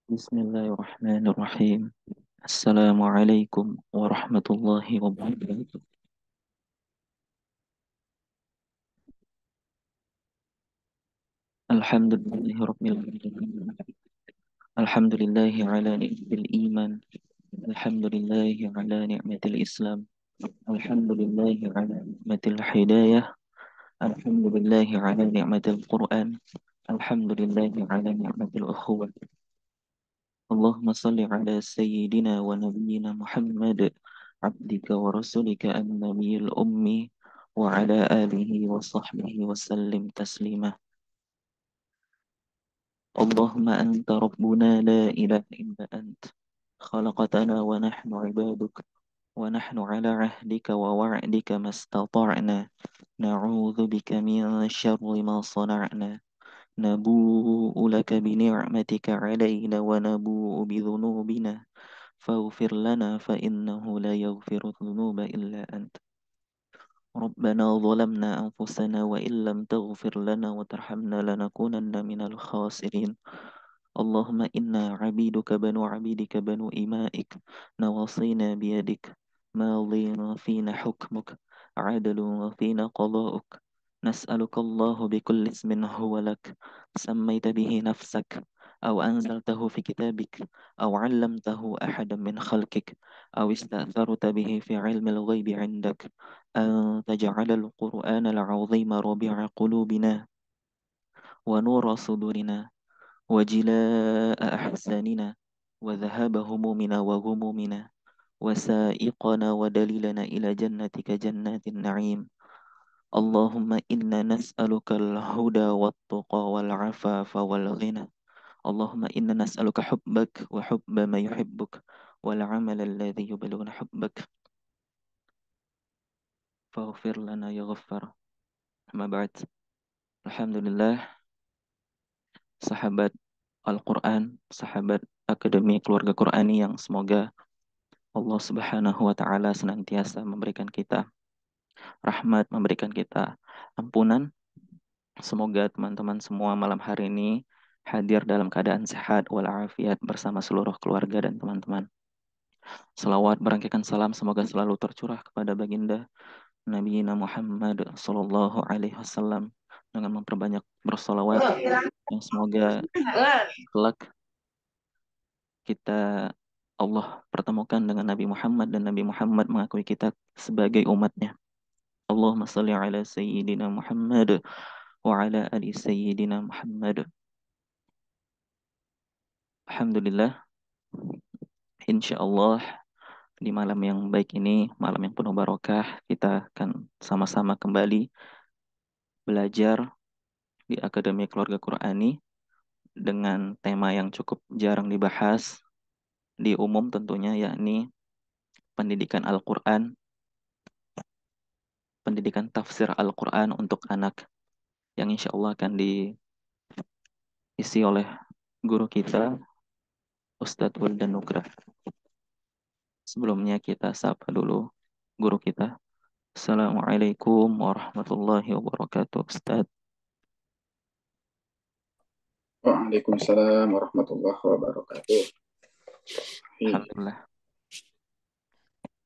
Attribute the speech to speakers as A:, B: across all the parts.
A: Bismillahirrahmanirrahim. Assalamualaikum warahmatullahi wabarakatuh. Alhamdulillahirabbil alamin. Alhamdulillahi ala ni'matil iman. Alhamdulillahi ala ni'matil islam. Alhamdulillahi ala ni'matil hidayah. Alhamdulillahi ala ni'matil Qur'an. Alhamdulillahi ala ni'matil ukhuwah. Allahumma salli ala sayyidina wa nabiyyina Muhammad abdika wa rasulika an-nabiyil ummi wa ala alihi wa sahbihi wa sallim taslima. Allahumma anta rabbuna la ilaha illa ant khalaqatana wa nahnu ibaduk wa nahnu ala ahdika wa wa'dika mastata'na na'udzu bika min syarri ma sana'na nabu'u laka bi ni'matika 'alaina wa nabu'u bi dhunubina faghfir lana fa innahu la yaghfiru dhunuba illa ant. ربنا ظلمنا أنفسنا وإن لم تغفر لنا وترحمنا لنكونن من الخاسرين. اللهم إنا عبيدك بنو عبيدك بنو إمائك نواصينا بيدك ماض فينا حكمك عدل فينا قضاؤك. نسألك الله بكل اسم هو لك سميت به نفسك أو أنزلته في كتابك أو علمته أحدا من خلقك أو استأثرت به في علم الغيب عندك أن تجعل القرآن العظيم ربيع قلوبنا ونور صدورنا وجلاء أحزاننا وذهاب همومنا وغمومنا وسائقنا ودليلنا إلى جنتك جنات النعيم. اللهم إنا نسألك الهدى والتقى والعفاف والغنى. اللهم إنا نسألك حبك وحب ما يحبك والعمل الذي يبلغ حبك فاغفر لنا يا غفار. أما بعد. Alhamdulillah, sahabat Al-Quran, sahabat Akademi Keluarga Qurani yang semoga Allah Subhanahu wa Ta'ala senantiasa memberikan kita rahmat, memberikan kita ampunan. Semoga teman-teman semua malam hari ini hadir dalam keadaan sehat walafiat bersama seluruh keluarga dan teman-teman. Salawat berangkikan salam semoga selalu tercurah kepada baginda Nabi Muhammad Sallallahu Alaihi Wasallam dengan memperbanyak bersolawat yang semoga kelak kita Allah pertemukan dengan Nabi Muhammad dan Nabi Muhammad mengakui kita sebagai umatnya. Allahumma salli ala sayyidina Muhammad wa ala ali sayyidina Muhammad. Alhamdulillah, insya Allah di malam yang baik ini, malam yang penuh barokah, kita akan sama-sama kembali belajar di Akademi Keluarga Qurani dengan tema yang cukup jarang dibahas di umum tentunya, yakni pendidikan Al-Quran, pendidikan tafsir Al-Quran untuk anak, yang insya Allah akan diisi oleh guru kita, Ustadz Wildan Nugrah. Sebelumnya kita sapa dulu guru kita. Assalamualaikum warahmatullahi wabarakatuh, Ustadz.
B: Waalaikumsalam warahmatullahi wabarakatuh.
A: Alhamdulillah.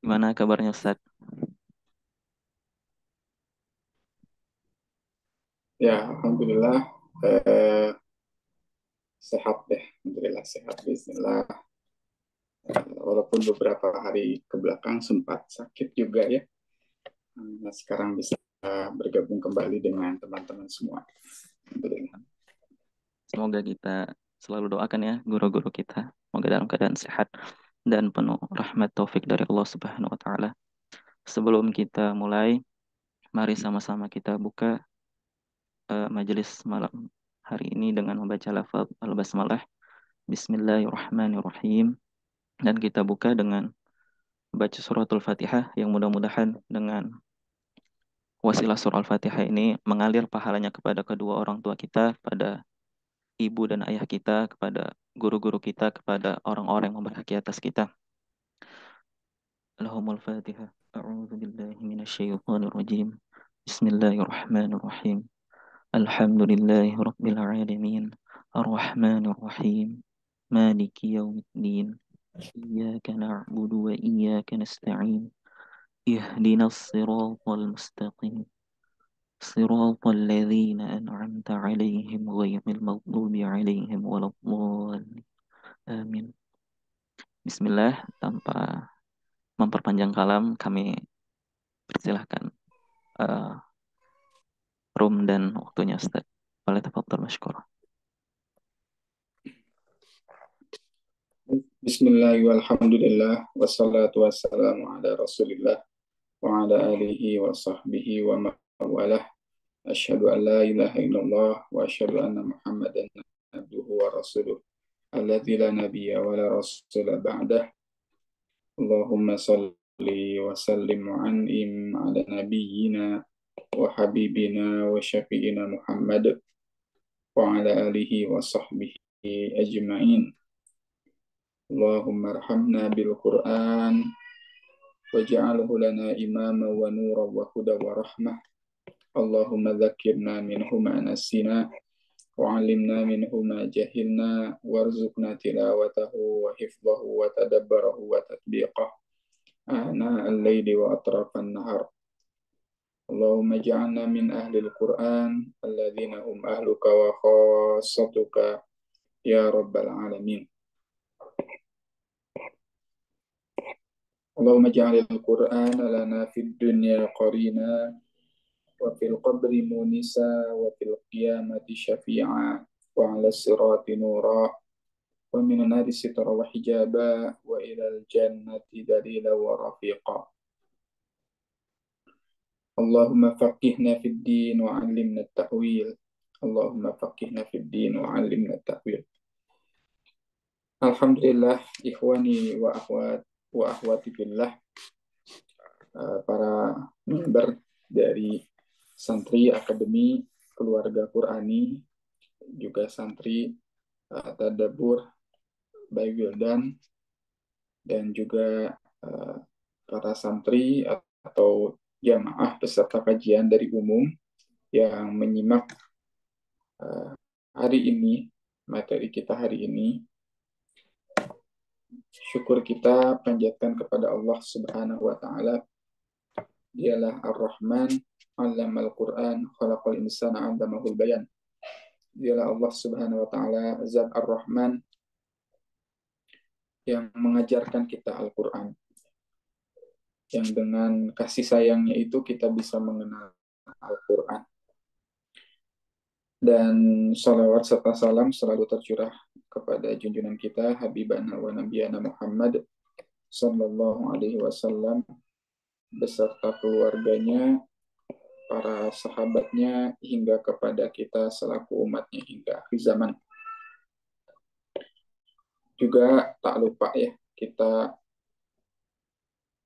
A: Gimana kabarnya, Ustadz?
B: Ya, alhamdulillah sehat deh. Alhamdulillah sehat. Bismillah. Walaupun beberapa hari ke belakang sempat sakit juga ya. Nah, sekarang bisa bergabung kembali dengan teman-teman semua. Alhamdulillah.
A: Semoga kita selalu doakan ya guru-guru kita. Semoga dalam keadaan sehat dan penuh rahmat taufik dari Allah Subhanahu wa Ta'ala. Sebelum kita mulai, mari sama-sama kita buka majelis malam hari ini dengan membaca lafaz al-basmalah. Bismillahirrahmanirrahim. Dan kita buka dengan baca suratul Fatihah yang mudah-mudahan dengan wasilah surah Al-Fatihah ini mengalir pahalanya kepada kedua orang tua kita, pada ibu dan ayah kita, kepada guru-guru kita, kepada orang-orang yang berhak atas kita. Allahumma al-Fatihah. A'udzu billahi minasyaitonir rajim. Bismillahirrahmanirrahim. Alhamdulillahi rabbil alamin. Ar-Rahmanir Rahim. مالك يوم الدين إياك نعبد وإياك نستعين اهدنا الصراط المستقيم صراط الذين أنعمت عليهم غير المغضوب عليهم ولا الضالين آمين. Bismillah, tanpa memperpanjang kalam, kami persilahkan uh, room dan waktunya Ustaz. Boleh tafadhol masykur.
B: Bismillahirrahmanirrahim. Wassalatu wassalamu ala Rasulillah wa ala alihi wa sahbihi wa mawalah. Asyhadu an la ilaha illallah wa asyhadu anna Muhammadan abduhu wa rasuluh. Alladzi la nabiyya wa la rasula ba'dah. Allahumma salli wa sallim wa an'im ala nabiyyina wa habibina wa syafi'ina Muhammad wa ala alihi wa sahbihi ajma'in. Allahumma arhamna bil Qur'an waj'alhu lana imama wa nura wa huda wa rahmah. Allahumma dzakirna minhu ma nasina wa 'allimna minhu ma jahilna warzuqna tilawatahu wa hifdhahu wa tadabbarahu wa tatbiqah ana al-laili wa atrafan nahar. Allahumma ja'alna min ahli al-Qur'an alladhina hum ahluka wa khassatuka ya rabbal alamin. Allahumma ja'alil Qur'an lana fid dunya qarina wa fil qabri munisa wa fil qiyamati syafi'a wa 'ala sirati nura wa minan nari sitra wa hijaba wa ilal jannati dalila wa rafiqa. Allahumma faqihna fid din wa 'allimna at-ta'wil. Allahumma faqihna fid din wa 'allimna at-ta'wil. Alhamdulillah, ikhwani wa akhwati fillah, para member dari santri Akademi Keluarga Qurani, juga santri Tadabbur Bayi Wildan, dan juga para santri atau jamaah peserta kajian dari umum yang menyimak hari ini, materi kita hari ini. Syukur kita panjatkan kepada Allah Subhanahu wa taala. Dialah Ar-Rahman, 'allamal Qur'an, khalaqal insana 'allamahul bayan. Dialah Allah Subhanahu wa taala, Zat Ar-Rahman yang mengajarkan kita Al-Qur'an. Yang dengan kasih sayangnya itu kita bisa mengenal Al-Qur'an. Dan salawat serta salam selalu tercurah kepada junjungan kita Habibana wa Nabiyana Muhammad sallallahu alaihi wasallam beserta keluarganya, para sahabatnya, hingga kepada kita selaku umatnya hingga akhir zaman. Juga tak lupa ya, kita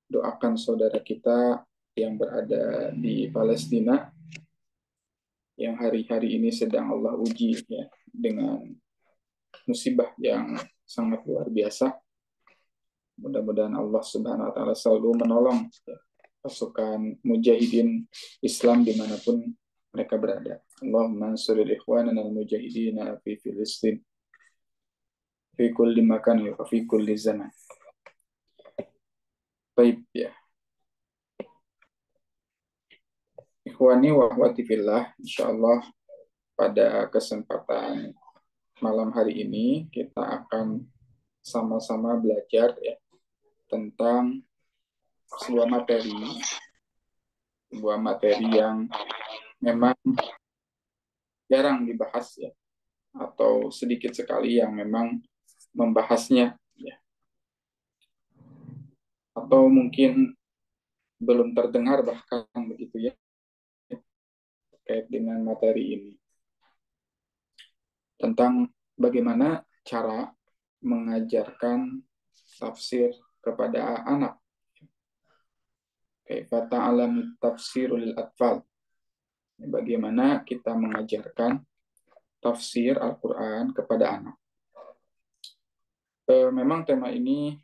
B: doakan saudara kita yang berada di Palestina yang hari-hari ini sedang Allah uji ya dengan musibah yang sangat luar biasa. Mudah-mudahan Allah Subhanahu wa taala selalu menolong ya, pasukan mujahidin Islam dimanapun mereka berada. Allahumma ansuril ikhwanana al-mujahidina fi Filistin fi kulli makan wa fi kulli zaman. Baik ya. Ikhwani wa akhwati fillah, insyaallah pada kesempatan malam hari ini kita akan sama-sama belajar ya tentang sebuah materi yang memang jarang dibahas ya, atau sedikit sekali yang memang membahasnya ya, atau mungkin belum terdengar bahkan begitu ya terkait dengan materi ini tentang bagaimana cara mengajarkan tafsir kepada anak. Kaifa ta'lam tafsirul atfal. Bagaimana kita mengajarkan tafsir Al-Qur'an kepada anak. Memang tema ini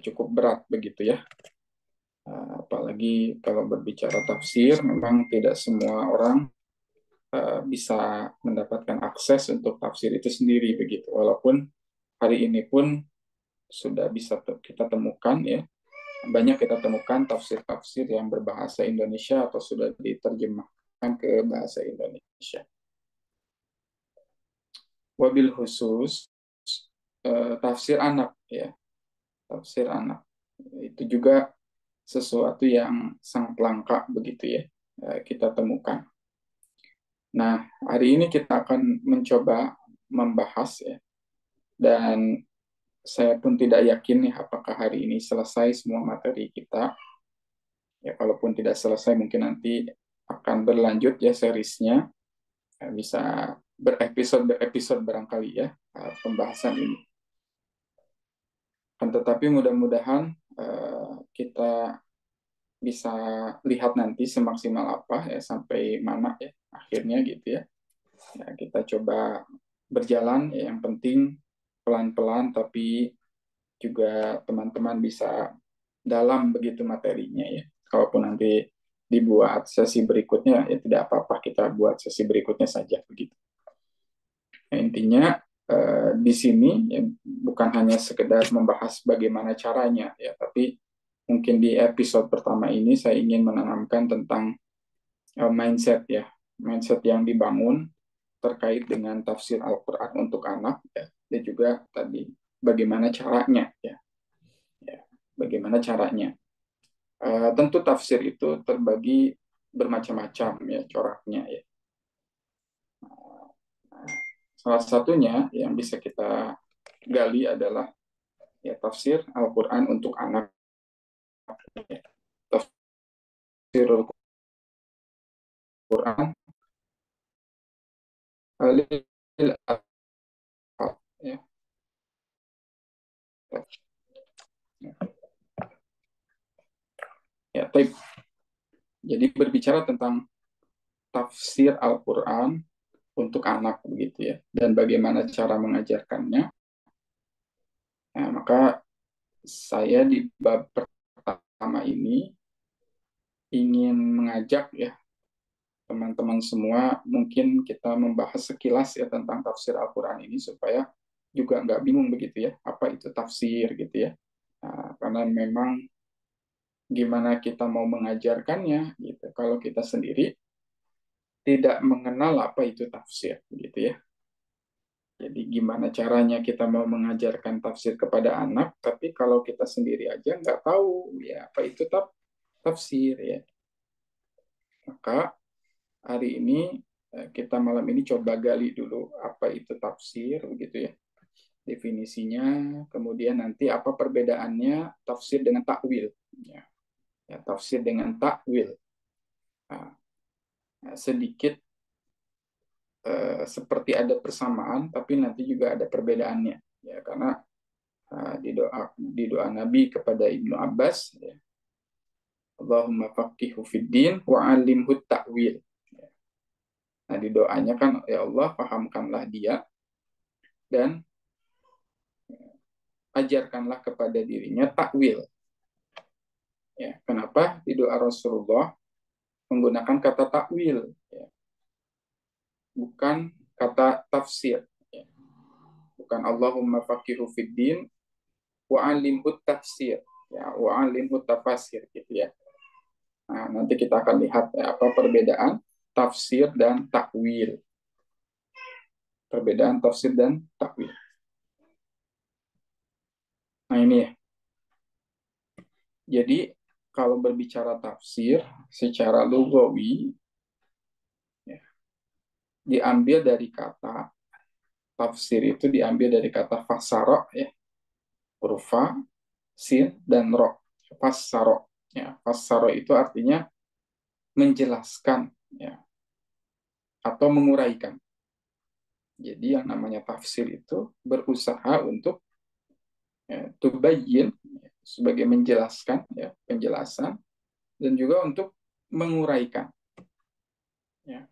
B: cukup berat begitu ya. Apalagi kalau berbicara tafsir, memang tidak semua orang bisa mendapatkan akses untuk tafsir itu sendiri begitu. Walaupun hari ini pun sudah bisa kita temukan ya, banyak kita temukan tafsir-tafsir yang berbahasa Indonesia atau sudah diterjemahkan ke bahasa Indonesia. Wabil khusus tafsir anak ya, tafsir anak itu juga sesuatu yang sangat langka begitu ya, kita temukan. Nah, hari ini kita akan mencoba membahas ya, dan saya pun tidak yakin nih apakah hari ini selesai semua materi kita. Ya, kalaupun tidak selesai mungkin nanti akan berlanjut ya seriesnya, bisa berepisode barangkali ya pembahasan ini. Tetapi mudah-mudahan kita bisa lihat nanti semaksimal apa ya, sampai mana ya akhirnya gitu ya. Ya, kita coba berjalan ya, yang penting pelan-pelan tapi juga teman-teman bisa dalam begitu materinya ya. Kalaupun nanti dibuat sesi berikutnya ya tidak apa-apa, kita buat sesi berikutnya saja begitu. Nah, intinya di sini ya, bukan hanya sekedar membahas bagaimana caranya ya, tapi mungkin di episode pertama ini saya ingin menanamkan tentang mindset ya, mindset yang dibangun terkait dengan tafsir Al-Quran untuk anak ya, dan juga tadi bagaimana caranya ya, ya bagaimana caranya. Tentu tafsir itu terbagi bermacam-macam ya coraknya ya. Salah satunya yang bisa kita gali adalah ya tafsir Al-Quran untuk anak. Ya. Tafsir Al-Quran lil atfal, ya. Ya, taib. Jadi berbicara tentang tafsir Al-Quran untuk anak begitu ya, dan bagaimana cara mengajarkannya. Nah, maka saya di bab pertama ini ingin mengajak ya teman-teman semua, mungkin kita membahas sekilas ya tentang tafsir Al-Quran ini supaya juga nggak bingung begitu ya, apa itu tafsir gitu ya. Nah, karena memang gimana kita mau mengajarkannya gitu kalau kita sendiri tidak mengenal apa itu tafsir gitu ya. Jadi gimana caranya kita mau mengajarkan tafsir kepada anak, tapi kalau kita sendiri aja nggak tahu ya apa itu tafsir ya. Maka hari ini kita malam ini coba gali dulu apa itu tafsir begitu ya. Definisinya, kemudian nanti apa perbedaannya tafsir dengan takwil ya. Ya, tafsir dengan takwil. Nah, sedikit seperti ada persamaan tapi nanti juga ada perbedaannya ya, karena di doa Nabi kepada Ibnu Abbas ya, Allahumma faqihu fid din wa 'allimhu ta'wil. Nah, di doanya kan ya Allah pahamkanlah dia dan ajarkanlah kepada dirinya takwil. Ya, kenapa di doa Rasulullah menggunakan kata takwil ya, bukan kata tafsir ya. Bukan Allahumma faqihu fid din wa 'allimhu tafsir ya, wa 'allimhu tafasir gitu ya. Nah, nanti kita akan lihat ya, apa perbedaan tafsir dan takwil. Perbedaan tafsir dan takwil. Nah, ini ya. Jadi, kalau berbicara tafsir secara lugawi, ya, diambil dari kata tafsir itu diambil dari kata fasaro, ya, huruf fa, sin, dan ro. Fasaro. Ya, fasaro itu artinya menjelaskan, ya, atau menguraikan. Jadi yang namanya tafsir itu berusaha untuk ya, tubayyin sebagai menjelaskan ya, penjelasan, dan juga untuk menguraikan ya.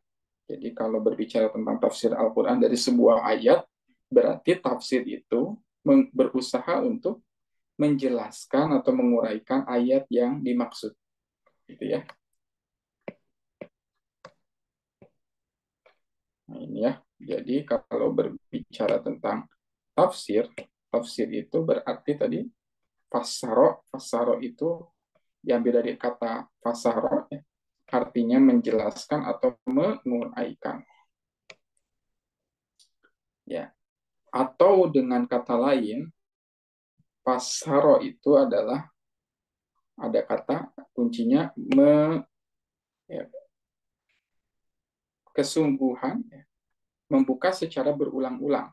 B: Jadi kalau berbicara tentang tafsir Al-Qur'an dari sebuah ayat, berarti tafsir itu berusaha untuk menjelaskan atau menguraikan ayat yang dimaksud gitu ya. Nah, ini ya. Jadi kalau berbicara tentang tafsir tafsir itu berarti tadi fasaro itu diambil dari kata fasaro, ya, artinya menjelaskan atau menguraikan. Ya. Atau dengan kata lain, fasaro itu adalah ada kata kuncinya ya, kesungguhan, ya, membuka secara berulang-ulang.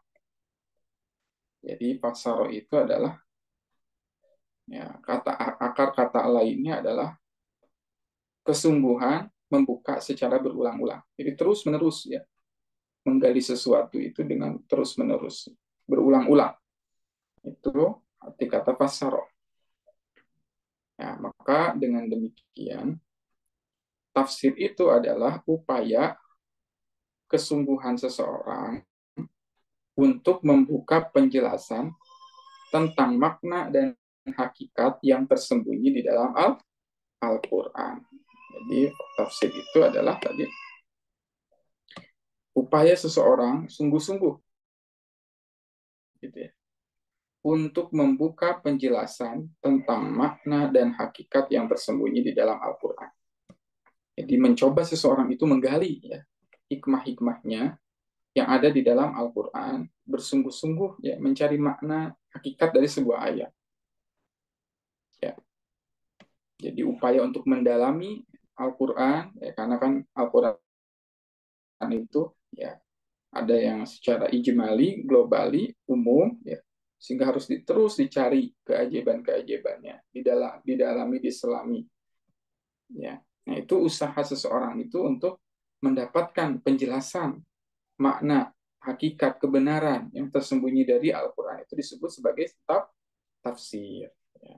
B: Jadi fasaro itu adalah, ya, akar kata lainnya adalah kesungguhan membuka secara berulang-ulang. Jadi terus-menerus, ya, menggali sesuatu itu dengan terus-menerus, berulang-ulang. Itu arti kata fasaro. Ya, maka dengan demikian, tafsir itu adalah upaya kesungguhan seseorang untuk membuka penjelasan tentang makna dan hakikat yang tersembunyi di dalam Al-Quran. Jadi tafsir itu adalah tadi upaya seseorang sungguh-sungguh, gitu ya, untuk membuka penjelasan tentang makna dan hakikat yang tersembunyi di dalam Al-Quran. Jadi mencoba seseorang itu menggali, ya, hikmah-hikmahnya yang ada di dalam Al-Quran, bersungguh-sungguh, ya, mencari makna hakikat dari sebuah ayat. Ya. Jadi upaya untuk mendalami Al-Quran, ya, karena kan Al-Quran itu, ya, ada yang secara ijmali, globali, umum, ya, sehingga harus terus dicari keajaiban-keajaibannya, didalami, diselami. Ya. Nah, itu usaha seseorang itu untuk mendapatkan penjelasan makna, hakikat, kebenaran yang tersembunyi dari Al-Quran itu disebut sebagai tafsir. Ya.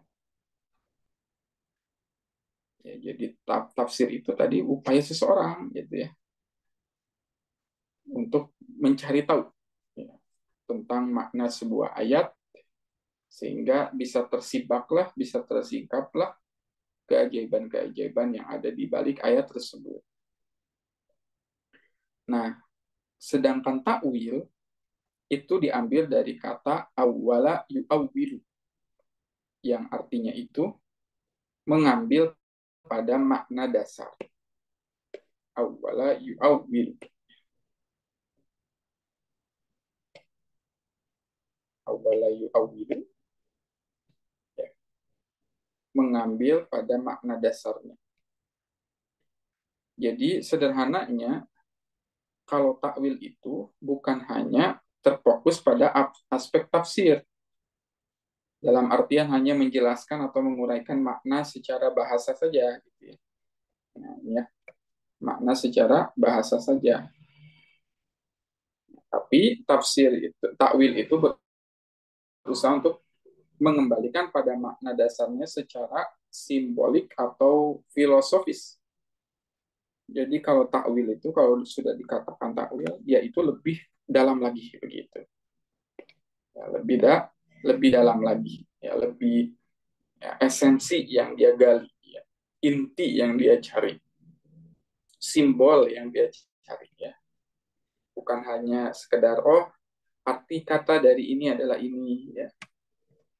B: Ya, jadi tafsir itu tadi upaya seseorang, gitu ya, untuk mencari tahu, ya, tentang makna sebuah ayat, sehingga bisa tersibaklah, bisa tersingkaplah keajaiban-keajaiban yang ada di balik ayat tersebut. Nah, sedangkan takwil itu diambil dari kata awwala yu'awwilu, yang artinya itu mengambil pada makna dasar. Awwala yu'awwilu. Awwala yu'awwilu, ya, mengambil pada makna dasarnya. Jadi sederhananya, kalau takwil itu bukan hanya terfokus pada aspek tafsir, dalam artian hanya menjelaskan atau menguraikan makna secara bahasa saja, gitu ya. Nah, ya, makna secara bahasa saja. Tapi tafsir itu, takwil itu berusaha untuk mengembalikan pada makna dasarnya secara simbolik atau filosofis. Jadi kalau takwil itu, kalau sudah dikatakan takwil, ya itu lebih dalam lagi, begitu. Ya, lebih dalam lagi, ya, lebih, ya, esensi yang dia gali, ya, inti yang dia cari, simbol yang dia cari, ya. Bukan hanya sekedar, oh, arti kata dari ini adalah ini, ya,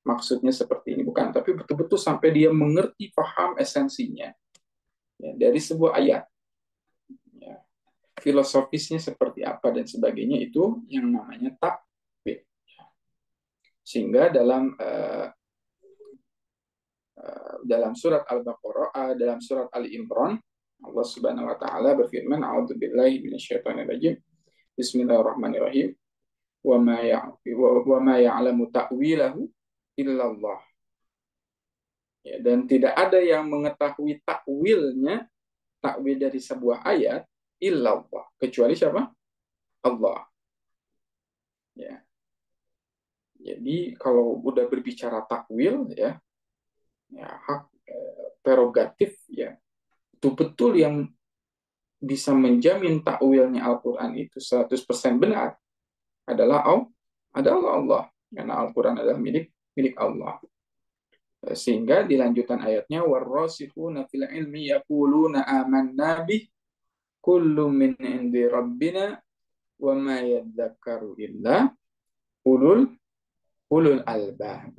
B: maksudnya seperti ini, bukan, tapi betul-betul sampai dia mengerti, paham esensinya, ya, dari sebuah ayat, ya, filosofisnya seperti apa dan sebagainya, itu yang namanya takwil. Sehingga dalam surat Al-Baqarah, dalam surat Ali Imran, Allah Subhanahu wa taala berfirman, a'udzubillahi minasyaitonirrajim. Bismillahirrahmanirrahim. Wa ma ya'lamu ta'wilahu illallah. Ya, dan tidak ada yang mengetahui takwilnya, takwil dari sebuah ayat, illallah, kecuali siapa? Allah. Ya. Jadi kalau udah berbicara takwil, ya, ya, hak prerogatif, ya, betul-betul yang bisa menjamin takwilnya Al-Quran itu 100% benar adalah Allah. Karena Al-Quran adalah milik Allah. Sehingga di lanjutan ayatnya, warrasikhuna fil ilmi yaquluna amanna bih kullu min indi rabbina wa ma yadzakkaru illa ulul ulul albab.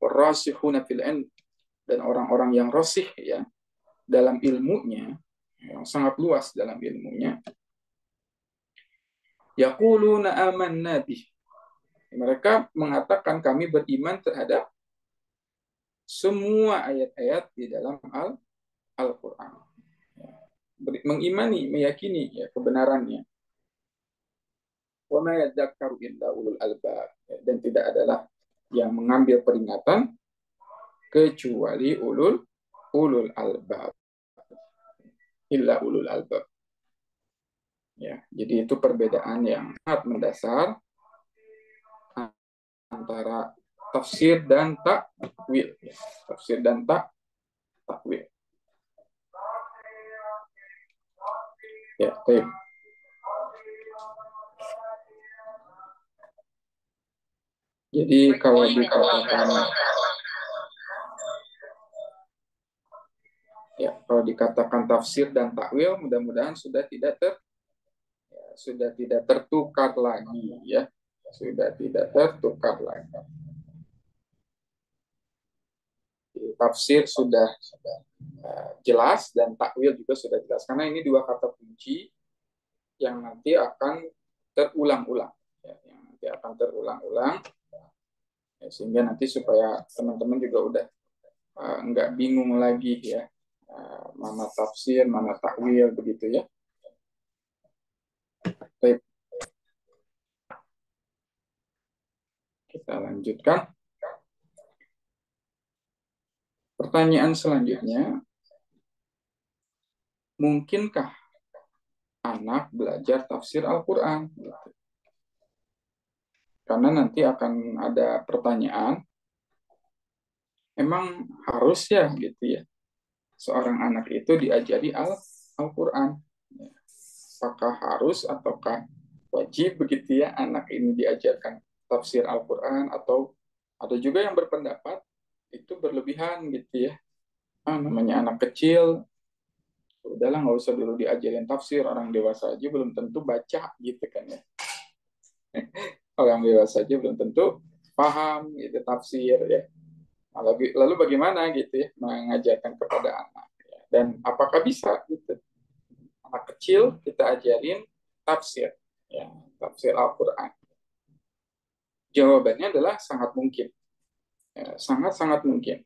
B: Warasikhuna fil ilm, dan orang-orang yang rasih ya dalam ilmunya, yang sangat luas dalam ilmunya, yaquluna amanna bih. Mereka mengatakan kami beriman terhadap semua ayat-ayat di dalam Al-Quran. Mengimani, meyakini ya, kebenarannya. Wa ma yadzakkaru illa ulul albab. Dan tidak adalah yang mengambil peringatan kecuali ulul albab. Illa ulul albab. Ya, jadi itu perbedaan yang sangat mendasar antara tafsir dan takwil. Tafsir dan takwil. Ya, baik. Jadi kalau dikatakan tafsir dan takwil, mudah-mudahan sudah tidak tertukar lagi ya. Sudah tidak tertukar lagi. Tafsir sudah jelas dan takwil juga sudah jelas, karena ini dua kata kunci yang nanti akan terulang-ulang ya, ya, sehingga nanti supaya teman-teman juga udah nggak bingung lagi ya, mana tafsir mana takwil begitu ya. Baik, kita lanjutkan. Pertanyaan selanjutnya, mungkinkah anak belajar tafsir Al-Quran? Karena nanti akan ada pertanyaan, emang harus ya gitu ya, seorang anak itu diajari Al-Quran? Apakah harus ataukah wajib begitu ya anak ini diajarkan tafsir Al-Quran, atau ada juga yang berpendapat itu berlebihan gitu ya. Namanya anak kecil, udahlah nggak usah dulu diajarin tafsir, orang dewasa aja belum tentu baca gitu kan ya. Orang dewasa aja belum tentu paham gitu tafsir ya. Lalu bagaimana gitu ya mengajarkan kepada anak ya. Dan apakah bisa gitu anak kecil kita ajarin tafsir ya, tafsir Al-Quran? Jawabannya adalah sangat mungkin ya, sangat mungkin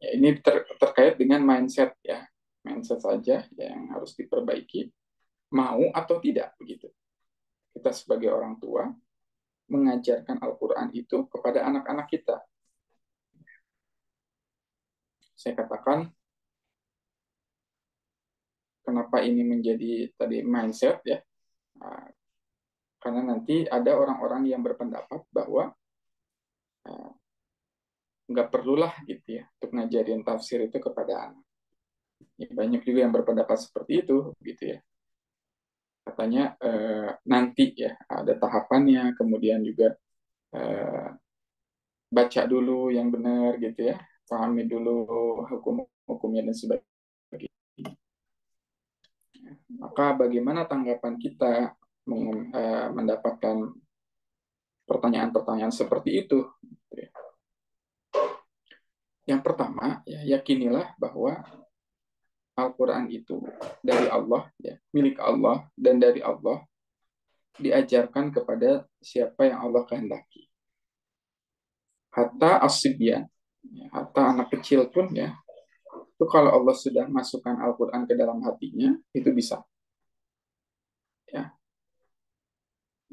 B: ya. Ini terkait dengan mindset ya, mindset saja yang harus diperbaiki, mau atau tidak begitu. Kita sebagai orang tua mengajarkan Al-Quran itu kepada anak-anak kita. Saya katakan, kenapa ini menjadi tadi mindset ya? Karena nanti ada orang-orang yang berpendapat bahwa nggak perlulah gitu ya untuk ngajarin tafsir itu kepada anak. Ya, banyak juga yang berpendapat seperti itu gitu ya. Katanya nanti ya ada tahapannya, kemudian juga baca dulu yang benar gitu ya, pahami dulu hukum-hukumnya dan sebagainya. Maka bagaimana tanggapan kita mendapatkan pertanyaan-pertanyaan seperti itu? Yang pertama, ya, yakinilah bahwa Al-Quran itu dari Allah, ya, milik Allah, dan dari Allah diajarkan kepada siapa yang Allah kehendaki. Hatta as-sibyan, ya, hatta anak kecil pun ya, itu kalau Allah sudah masukkan Al-Quran ke dalam hatinya, itu bisa. Ya.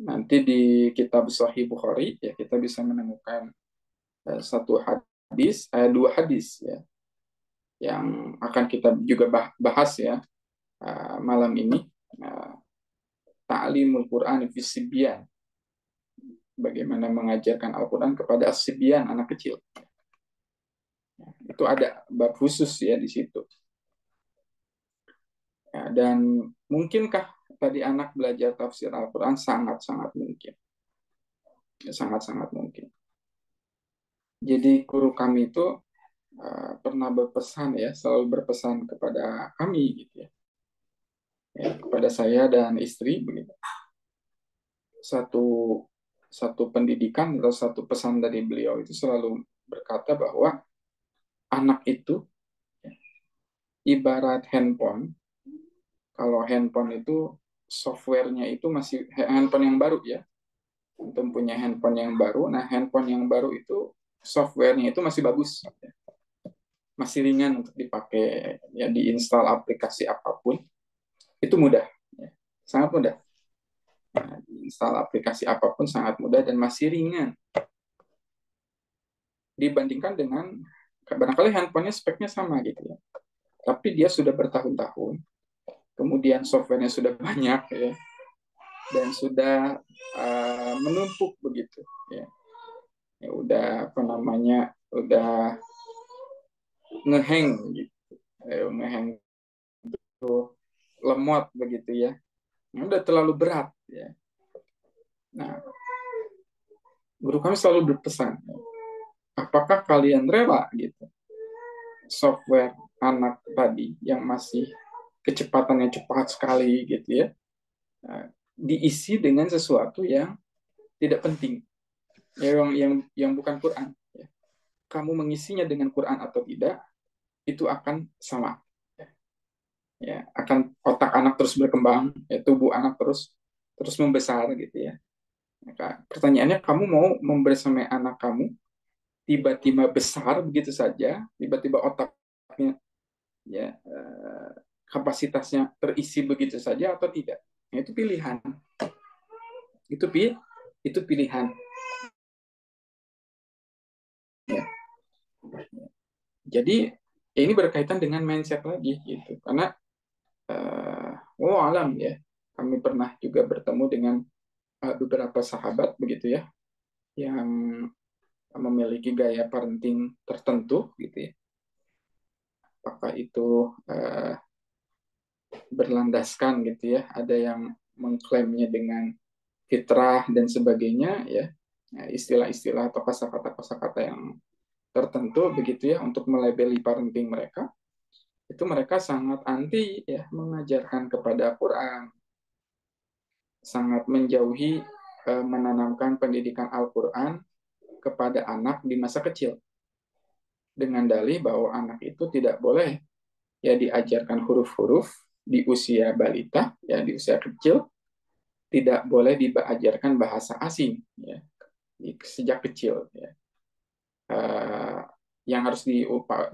B: Nanti di kitab Sahih Bukhari, ya, kita bisa menemukan satu hadis, dua hadis ya, yang akan kita juga bahas ya malam ini. Ta'limul Quran fi sibyan, bagaimana mengajarkan Al-Quran kepada as-sibyan, anak kecil. Itu ada bab khusus ya di situ. Ya, dan mungkinkah tadi anak belajar tafsir Al-Quran? Sangat-sangat mungkin. Ya, sangat-sangat mungkin. Jadi guru kami itu pernah berpesan ya, selalu berpesan kepada kami gitu ya. Ya, kepada saya dan istri begitu. Satu satu pendidikan atau satu pesan dari beliau itu selalu berkata bahwa anak itu ibarat handphone. Kalau handphone itu softwarenya itu masih handphone yang baru ya. Untuk punya handphone yang baru, nah handphone yang baru itu softwarenya itu masih bagus, masih ringan untuk dipakai, ya diinstal aplikasi apapun itu mudah, ya. Sangat mudah. Nah, install aplikasi apapun sangat mudah dan masih ringan dibandingkan dengan barangkali handphonenya speknya sama gitu ya, tapi dia sudah bertahun-tahun, kemudian softwarenya sudah banyak ya, dan sudah menumpuk begitu ya. Ya udah apa namanya, udah ngehang gitu, ngehang tuh, lemot begitu ya. Udah terlalu berat ya. Nah, guru kami selalu berpesan, apakah kalian rela gitu software anak tadi yang masih kecepatannya cepat sekali gitu ya, diisi dengan sesuatu yang tidak penting, yang bukan Quran. Kamu mengisinya dengan Quran atau tidak, itu akan sama. Ya, akan otak anak terus berkembang, ya, tubuh anak terus terus membesar gitu ya. Maka pertanyaannya, kamu mau membersamai anak kamu tiba-tiba besar begitu saja, tiba-tiba otaknya ya kapasitasnya terisi begitu saja atau tidak? Nah, itu pilihan. Itu itu pilihan. Ya. Jadi ini berkaitan dengan mindset lagi gitu. Karena alam ya, kami pernah juga bertemu dengan beberapa sahabat begitu ya, yang memiliki gaya parenting tertentu gitu ya. Apakah itu berlandaskan gitu ya, ada yang mengklaimnya dengan fitrah dan sebagainya ya, istilah-istilah atau kosakata-kosakata yang tertentu begitu ya untuk melabeli parenting mereka. Itu mereka sangat anti ya mengajarkan kepada Quran, sangat menjauhi menanamkan pendidikan Al-Quran kepada anak di masa kecil, dengan dalih bahwa anak itu tidak boleh ya diajarkan huruf-huruf di usia balita, ya di usia kecil, tidak boleh diajarkan bahasa asing ya sejak kecil ya. Yang harus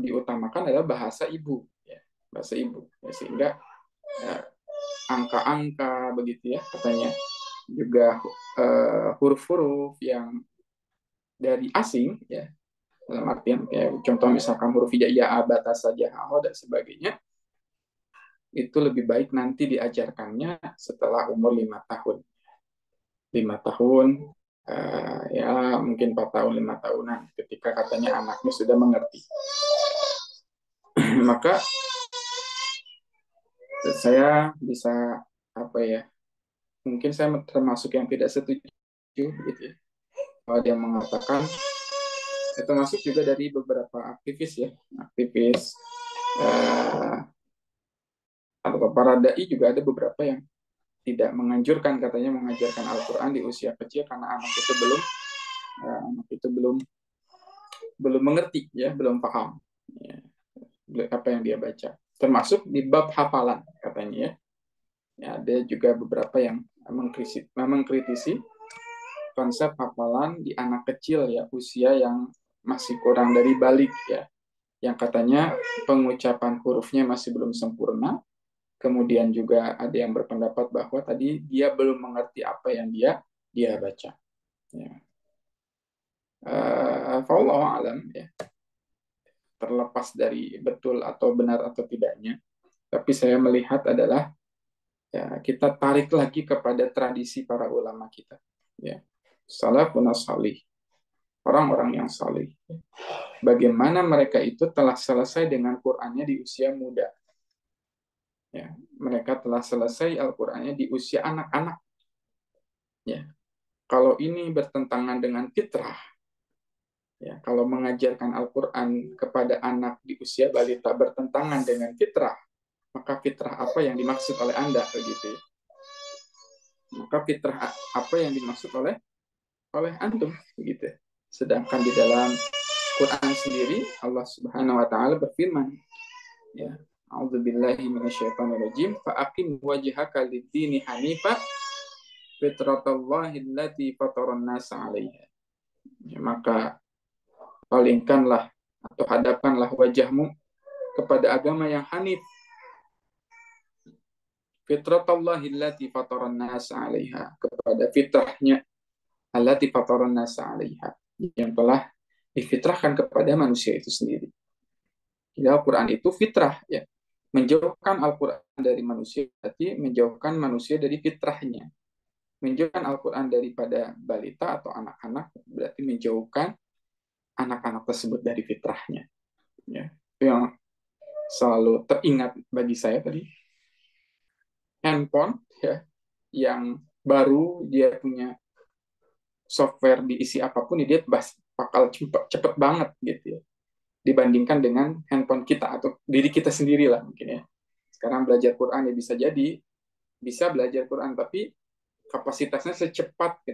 B: diutamakan adalah bahasa ibu ya, bahasa ibu ya, sehingga angka-angka begitu ya katanya, juga huruf-huruf yang dari asing ya, dalam artian kayak contoh misalkan huruf hijaiyah, batas saja, dan sebagainya, itu lebih baik nanti diajarkannya setelah umur 5 tahun. 5 tahun, ya mungkin 4 tahun, 5 tahunan, ketika katanya anaknya sudah mengerti. Maka saya bisa apa ya? Mungkin saya termasuk yang tidak setuju, gitu ya. Kalau dia mengatakan, termasuk juga dari beberapa aktivis ya, aktivis atau para dai juga ada beberapa yang tidak menganjurkan katanya mengajarkan Al-Quran di usia kecil karena anak itu belum mengerti ya, belum paham ya, apa yang dia baca, termasuk di bab hafalan katanya ya. Ya, ada juga beberapa yang mengkritisi konsep hafalan di anak kecil ya, usia yang masih kurang dari balik ya, yang katanya pengucapan hurufnya masih belum sempurna. Kemudian juga ada yang berpendapat bahwa tadi dia belum mengerti apa yang dia baca. Ya. Wallahu alam ya. Terlepas dari betul atau benar atau tidaknya, tapi saya melihat adalah ya, kita tarik lagi kepada tradisi para ulama kita. Ya. Salafun salih, orang-orang yang salih. Bagaimana mereka itu telah selesai dengan Qur'annya di usia muda. Ya, mereka telah selesai Al-Qur'annya di usia anak-anak. Ya, kalau ini bertentangan dengan fitrah, ya, kalau mengajarkan Al-Quran kepada anak di usia balita bertentangan dengan fitrah, maka fitrah apa yang dimaksud oleh Anda begitu? Maka fitrah apa yang dimaksud oleh oleh antum begitu. Sedangkan di dalam Quran sendiri Allah Subhanahu wa taala berfirman, ya, a'udzubillahi minasyaitonirrajim, fa'aqim wajhaka lid-dini hanifa fitratallahi allati fataran nasa 'alaiha. Ya, maka palingkanlah atau hadapkanlah wajahmu kepada agama yang hanif, fitratallahi allati fataran nasa 'alaiha, kepada fitrahnya allati fataran nasa 'alaiha, yang telah difitrahkan kepada manusia itu sendiri. Jadi Al-Quran itu fitrah, ya. Menjauhkan Al-Quran dari manusia berarti menjauhkan manusia dari fitrahnya. Menjauhkan Al-Quran daripada balita atau anak-anak berarti menjauhkan anak-anak tersebut dari fitrahnya. Ya. Itu yang selalu teringat bagi saya tadi. Handphone, ya, yang baru dia punya software diisi apapun, dia bakal cepet banget gitu ya, dibandingkan dengan handphone kita atau diri kita sendiri lah mungkin ya. Sekarang belajar Quran ya bisa belajar Quran, tapi kapasitasnya secepat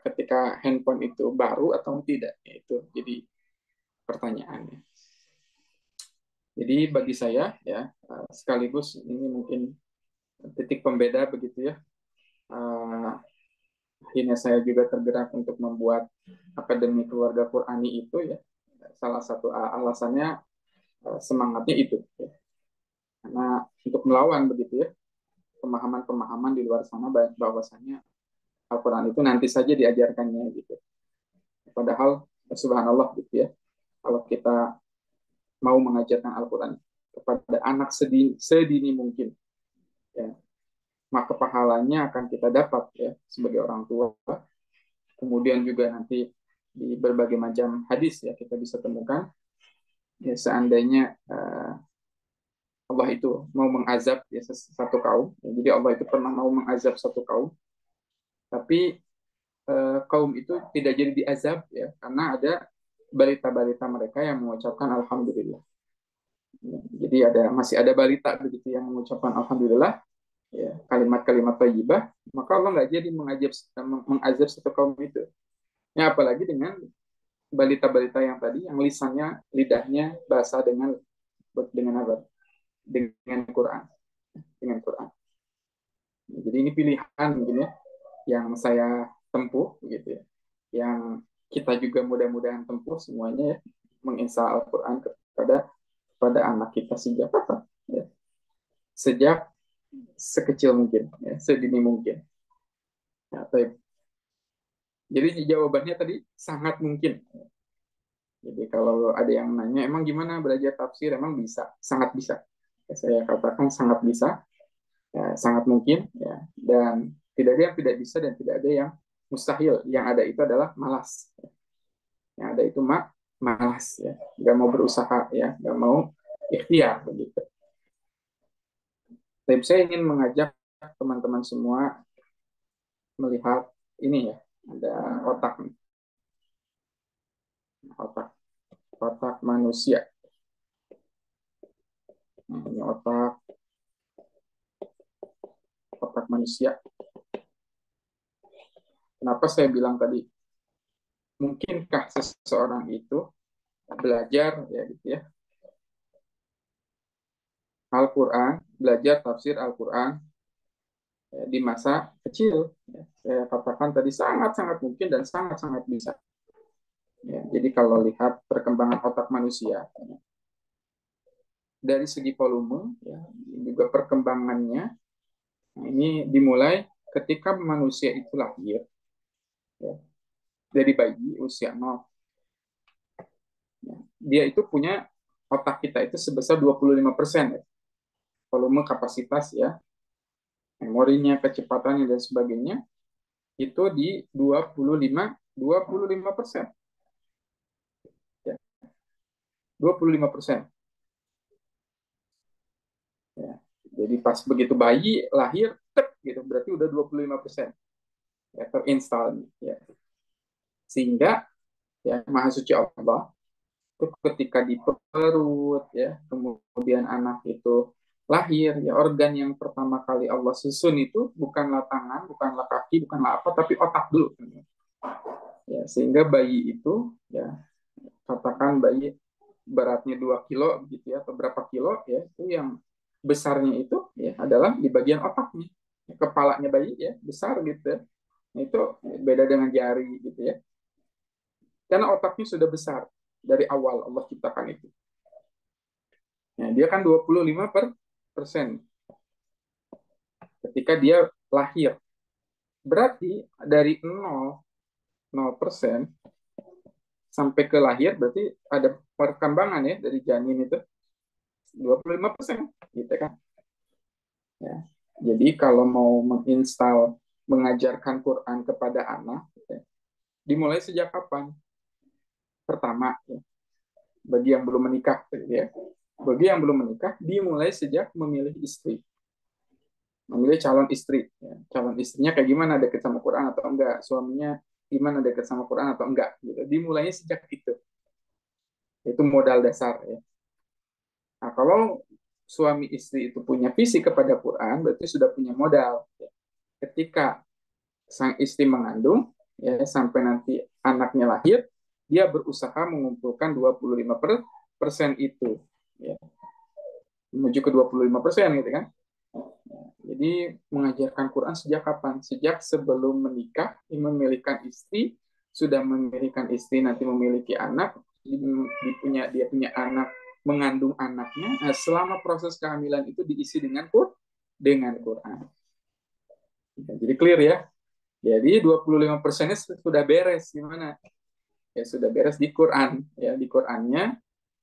B: ketika handphone itu baru atau tidak, itu jadi pertanyaannya. Jadi bagi saya ya, sekaligus ini mungkin titik pembeda begitu ya. Akhirnya saya juga tergerak untuk membuat Akademi Keluarga Qurani itu ya. Salah satu alasannya semangatnya itu ya. Karena untuk melawan begitu ya pemahaman-pemahaman di luar sana bahwasanya Al-Quran itu nanti saja diajarkannya gitu. Padahal subhanallah gitu ya, kalau kita mau mengajarkan Al-Quran kepada anak sedini mungkin, ya, maka pahalanya akan kita dapat ya sebagai orang tua. Kemudian juga nanti di berbagai macam hadis ya kita bisa temukan ya, seandainya Allah itu mau mengazab ya satu kaum, ya, jadi Allah itu pernah mau mengazab satu kaum, tapi kaum itu tidak jadi diazab ya karena ada balita-balita mereka yang mengucapkan alhamdulillah. Ya, jadi masih ada balita begitu yang mengucapkan alhamdulillah, ya, kalimat-kalimat thayyibah, maka Allah nggak jadi mengazab satu kaum itu. Ya, apalagi dengan balita-balita yang tadi yang lidahnya basah dengan apa? Dengan Quran, dengan Quran. Jadi ini pilihan mungkin ya yang saya tempuh gitu ya, yang kita juga mudah-mudahan tempuh semuanya ya, menginstal Al-Quran kepada anak kita sejak apa? Ya, sejak sekecil mungkin, ya, sedini mungkin. Ya, jadi jawabannya tadi sangat mungkin. Jadi kalau ada yang nanya, emang gimana belajar tafsir? Emang bisa, sangat bisa. Ya, saya katakan sangat bisa, ya, sangat mungkin, ya. Dan tidak ada yang tidak bisa dan tidak ada yang mustahil. Yang ada itu adalah malas. Yang ada itu malas, ya. Gak mau berusaha, ya, gak mau ikhtiar begitu. Tapi saya ingin mengajak teman-teman semua melihat ini ya, ada otak otak manusia. Nah, ini otak manusia. Kenapa saya bilang tadi, mungkinkah seseorang itu belajar ya gitu ya Al-Quran, belajar tafsir Al-Quran ya, di masa kecil? Ya, saya katakan tadi sangat-sangat mungkin dan sangat-sangat bisa. Ya, jadi kalau lihat perkembangan otak manusia ya, dari segi volume, ya, juga perkembangannya, nah, ini dimulai ketika manusia itu lahir, ya, dari bayi usia 0. Ya, dia itu punya otak kita itu sebesar 25% ya, volume kapasitas ya, memorinya, kecepatannya dan sebagainya itu di 25%. Ya, 25%. Ya. Jadi pas begitu bayi lahir, gitu, berarti udah 25% ya, terinstall ya. Sehingga ya Maha Suci Allah itu ketika di perut ya, kemudian anak itu lahir ya, organ yang pertama kali Allah susun itu bukanlah tangan, bukanlah kaki, bukanlah apa, tapi otak dulu ya. sehingga bayi itu ya, katakan bayi beratnya 2 kilo gitu ya, atau berapa kilo ya, itu yang besarnya itu ya adalah di bagian otaknya. Kepalanya bayi ya besar gitu ya. Nah, itu beda dengan jari gitu ya. Karena otaknya sudah besar dari awal Allah ciptakan itu. Nah, dia kan 25% ketika dia lahir. Berarti dari 0% sampai ke lahir berarti ada perkembangan ya dari janin itu 25% gitu kan. Ya. Jadi kalau mau menginstal mengajarkan Quran kepada anak ya, dimulai sejak kapan? Pertama ya, bagi yang belum menikah ya. Bagi yang belum menikah dimulai sejak memilih istri. Memilih calon istri ya. Calon istrinya kayak gimana, dekat sama Quran atau enggak, suaminya gimana, dekat sama Quran atau enggak gitu. Dimulainya sejak itu modal dasar ya. Nah, kalau suami istri itu punya visi kepada Quran, berarti sudah punya modal. Ketika sang istri mengandung, ya sampai nanti anaknya lahir, dia berusaha mengumpulkan 25% itu, ya, menuju ke 25% gitu kan. Jadi mengajarkan Quran sejak kapan? Sejak sebelum menikah, memilihkan istri, sudah memilihkan istri, nanti memiliki anak, dia punya anak, mengandung anaknya. Nah, selama proses kehamilan itu diisi dengan Quran. Jadi clear ya. Jadi 25%-nya sudah beres gimana? Ya sudah beres di Quran. Ya di Qurannya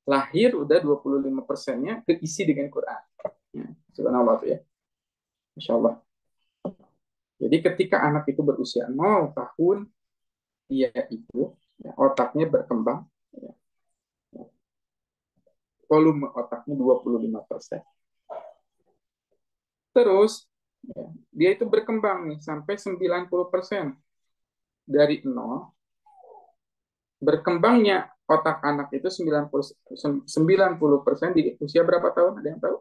B: lahir udah 25%-nya keisi dengan Quran. Ya, subhanallah ya. Masya Allah. Jadi ketika anak itu berusia 0 tahun, dia itu ya, otaknya berkembang, ya, volume otaknya 25%. Terus ya, dia itu berkembang nih sampai 90%. Dari 0, berkembangnya otak anak itu 90% di usia berapa tahun? Ada yang tahu?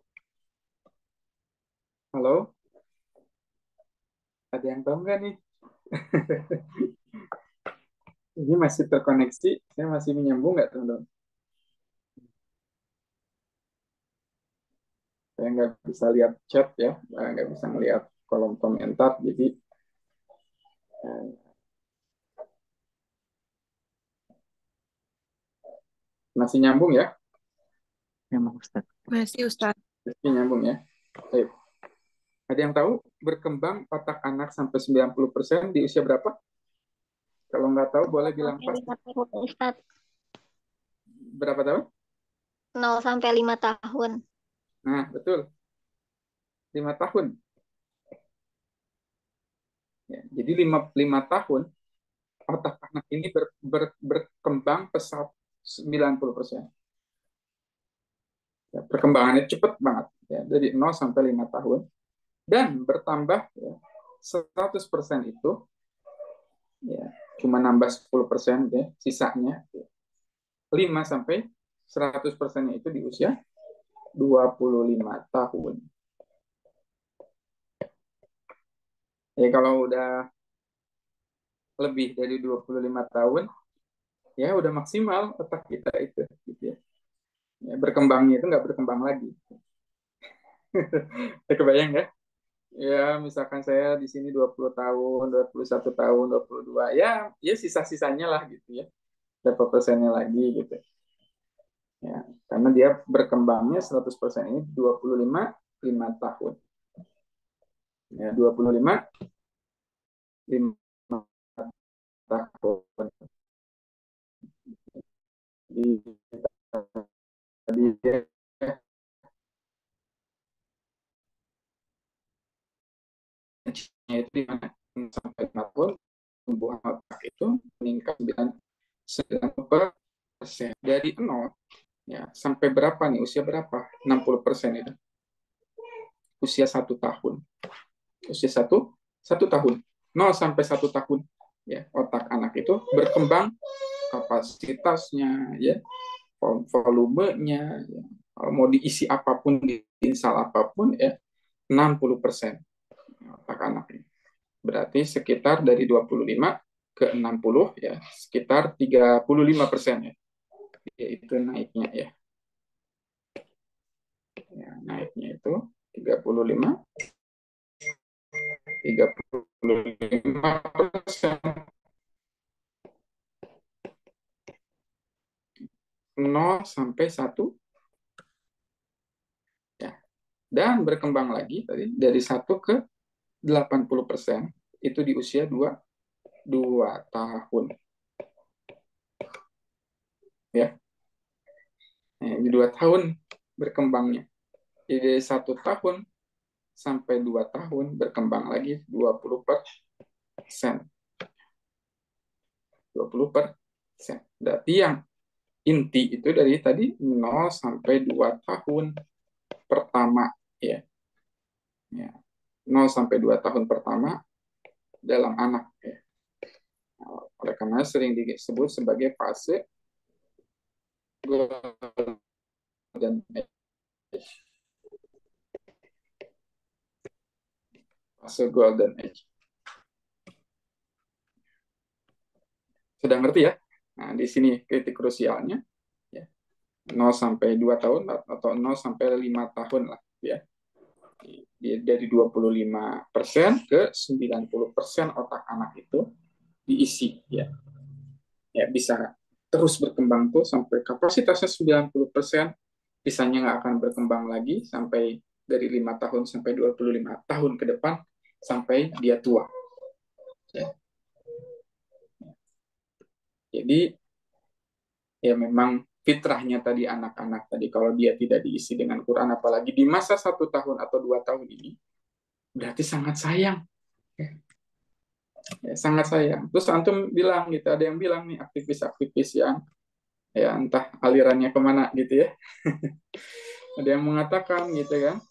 B: Halo? Ada yang tahu nggak nih? Ini masih terkoneksi? Saya masih menyambung nggak, teman-teman? Saya nggak bisa lihat chat ya, nggak bisa melihat kolom komentar, jadi masih nyambung ya?
A: Memang Ustaz.
C: Masih Ustaz.
B: Masih nyambung ya? Baik. Ada yang tahu berkembang otak anak sampai 90% di usia berapa? Kalau nggak tahu boleh bilang
D: sampai
B: pas.
D: 5 tahun, Ustaz.
B: Berapa tahun?
D: 0 sampai 5 tahun.
B: Nah, betul. 5 tahun. Ya, jadi 5 tahun otak anak ini berkembang pesat 90%. Ya, perkembangannya cepat banget. Ya, dari 0 sampai 5 tahun. Dan bertambah ya, 100% itu ya, cuma nambah 10% ya, sisanya ya, 5 sampai 100%-nya itu di usia 25 tahun. Ya kalau udah lebih dari 25 tahun, ya udah maksimal otak kita itu. Gitu ya. Ya, berkembangnya itu nggak berkembang lagi. Ya, kebayang ya? Ya, misalkan saya di sini 20 tahun, 21 tahun, 22, ya, ya sisa-sisanya lah gitu ya. Berapa persennya lagi gitu. Ya, karena dia berkembangnya 100% ini 5 tahun. Ya, 5 tahun. Jadi, tadi itu sampai 5 tahun, tumbuhan otak itu meningkat 90%. Dari 0 ya, sampai berapa nih? Usia berapa? 60% itu. Usia 1 tahun. Usia 1 tahun. 0 sampai 1 tahun. Ya, otak anak itu berkembang kapasitasnya, ya, volumenya, ya. Kalau mau diisi apapun, diinstal apapun, ya, 60% otak anak ini. Berarti sekitar dari 25 ke 60 ya, sekitar 35% ya, yaitu naiknya ya. Ya, naiknya itu 35%, 0 sampai 1 ya. Dan berkembang lagi tadi dari 1 ke 80% itu di usia 2 tahun ya. Nah, di 2 tahun berkembangnya. Jadi dari 1 tahun sampai 2 tahun berkembang lagi 20%. 20%. Berarti yang inti itu dari tadi 0 sampai 2 tahun pertama ya. Ya. 0 sampai 2 tahun pertama dalam anak ya. Oleh karena sering disebut sebagai fase golden age. Fase golden age. Sudah ngerti ya? Nah, di sini titik krusialnya ya. 0 sampai 2 tahun atau 0 sampai 5 tahun lah ya. Dari 25% ke 90% otak anak itu diisi ya. Ya bisa terus berkembang tuh sampai kapasitasnya 90%, sisanya nggak akan berkembang lagi sampai dari 5 tahun sampai 25 tahun ke depan sampai dia tua. Ya. Jadi ya memang fitrahnya tadi anak-anak tadi kalau dia tidak diisi dengan Quran apalagi di masa 1 tahun atau 2 tahun ini berarti sangat sayang. Ya, sangat sayang. Terus antum bilang gitu, ada yang bilang nih aktivis-aktivis yang ya entah alirannya kemana gitu ya. Ada yang mengatakan gitu kan,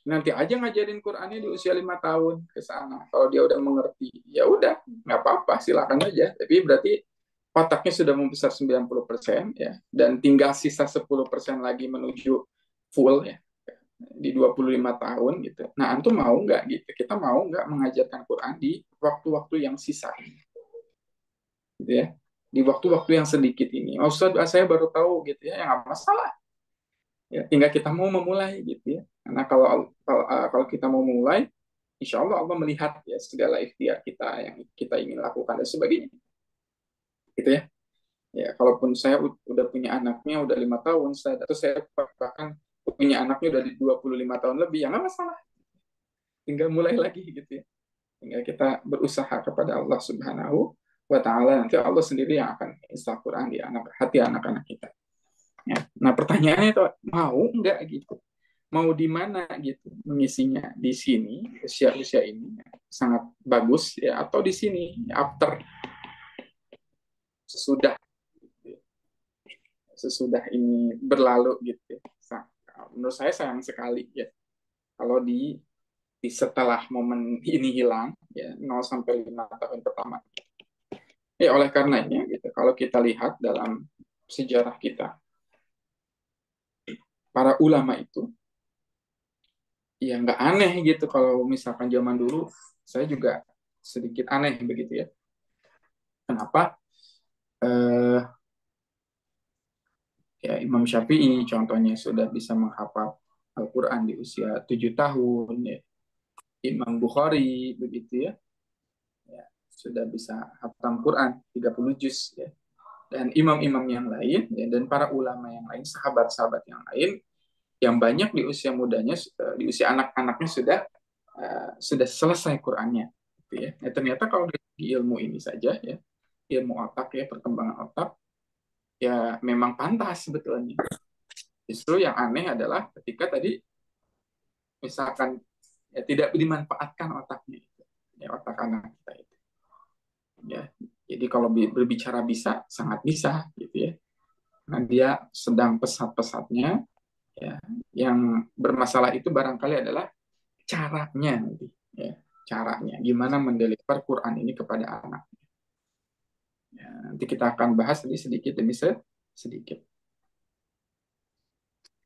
B: nanti aja ngajarin Qurannya di usia 5 tahun ke sana. Kalau dia udah mengerti, ya udah, nggak apa-apa, silakan aja. Tapi berarti otaknya sudah membesar 90% ya, dan tinggal sisa 10% lagi menuju full ya, di 25 tahun gitu. Nah, antum mau nggak gitu? Kita mau nggak mengajarkan Quran di waktu-waktu yang sisa gitu ya? Di waktu-waktu yang sedikit ini. Oh, Ustaz, saya baru tahu gitu ya, nggak masalah. Ya, tinggal kita mau memulai gitu ya. Karena kalau kita mau mulai, insya Allah Allah melihat ya segala ikhtiar kita yang kita ingin lakukan dan sebagainya. Gitu ya. Ya, kalaupun saya udah punya anaknya udah 5 tahun, atau saya bahkan punya anaknya udah di 25 tahun lebih, ya nggak masalah. Tinggal mulai lagi gitu ya. Tinggal kita berusaha kepada Allah Subhanahu wa Ta'ala, nanti Allah sendiri yang akan install Quran di hati anak-anak kita. Ya. Nah, pertanyaannya itu mau nggak gitu? Mau di mana gitu mengisinya, di sini usia-usia ini sangat bagus ya, atau di sini after sesudah sesudah ini berlalu gitu ya. Menurut saya sayang sekali ya kalau di setelah momen ini hilang ya 0 sampai 5 tahun pertama. Ya oleh karenanya gitu kalau kita lihat dalam sejarah kita, para ulama itu ya nggak aneh gitu kalau misalkan zaman dulu, saya juga sedikit aneh begitu ya. Kenapa? Ya Imam Syafi'i contohnya sudah bisa menghafal Al-Quran di usia 7 tahun ya. Imam Bukhari begitu ya, ya sudah bisa hafal Quran 30 juz ya. Dan imam-imam yang lain ya, dan para ulama yang lain, sahabat-sahabat yang lain yang banyak di usia mudanya, di usia anak-anaknya sudah selesai Qurannya gitu ya. Nah, ternyata kalau di ilmu ini saja ya, ilmu otak ya, perkembangan otak ya memang pantas sebetulnya. Justru yang aneh adalah ketika tadi misalkan ya tidak dimanfaatkan otaknya itu, ya otak anak kita itu. Ya, jadi kalau berbicara bisa, sangat bisa gitu ya. Nah, dia sedang pesat-pesatnya ya. Yang bermasalah itu barangkali adalah caranya nanti, ya. Caranya gimana mendeliver Quran ini kepada anak. Ya, nanti kita akan bahas sedikit demi sedikit.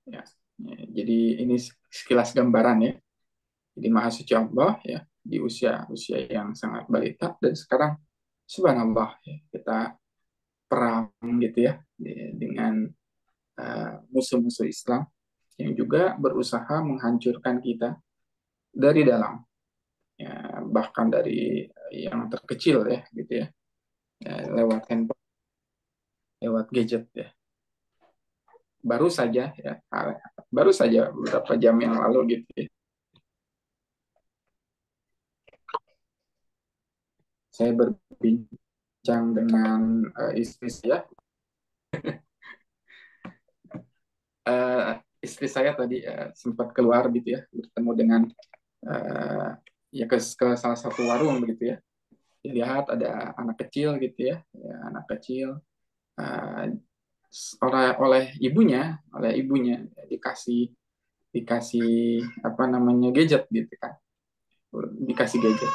B: Ya. Ya, jadi ini sekilas gambaran ya. Jadi Maha Suci Allah ya di usia yang sangat balita dan sekarang subhanallah ya, kita perang gitu ya dengan musuh-musuh Islam yang juga berusaha menghancurkan kita dari dalam, ya, bahkan dari yang terkecil ya gitu ya, lewat handphone, lewat gadget ya. Baru saja ya, baru saja beberapa jam yang lalu gitu ya, saya berbincang dengan istri saya. Uh, Istri saya tadi sempat keluar gitu ya, bertemu dengan ya ke salah satu warung begitu ya. Dilihat ada anak kecil gitu ya, anak kecil uh, oleh ibunya dikasih dikasih apa namanya gadget gitu kan, dikasih gadget.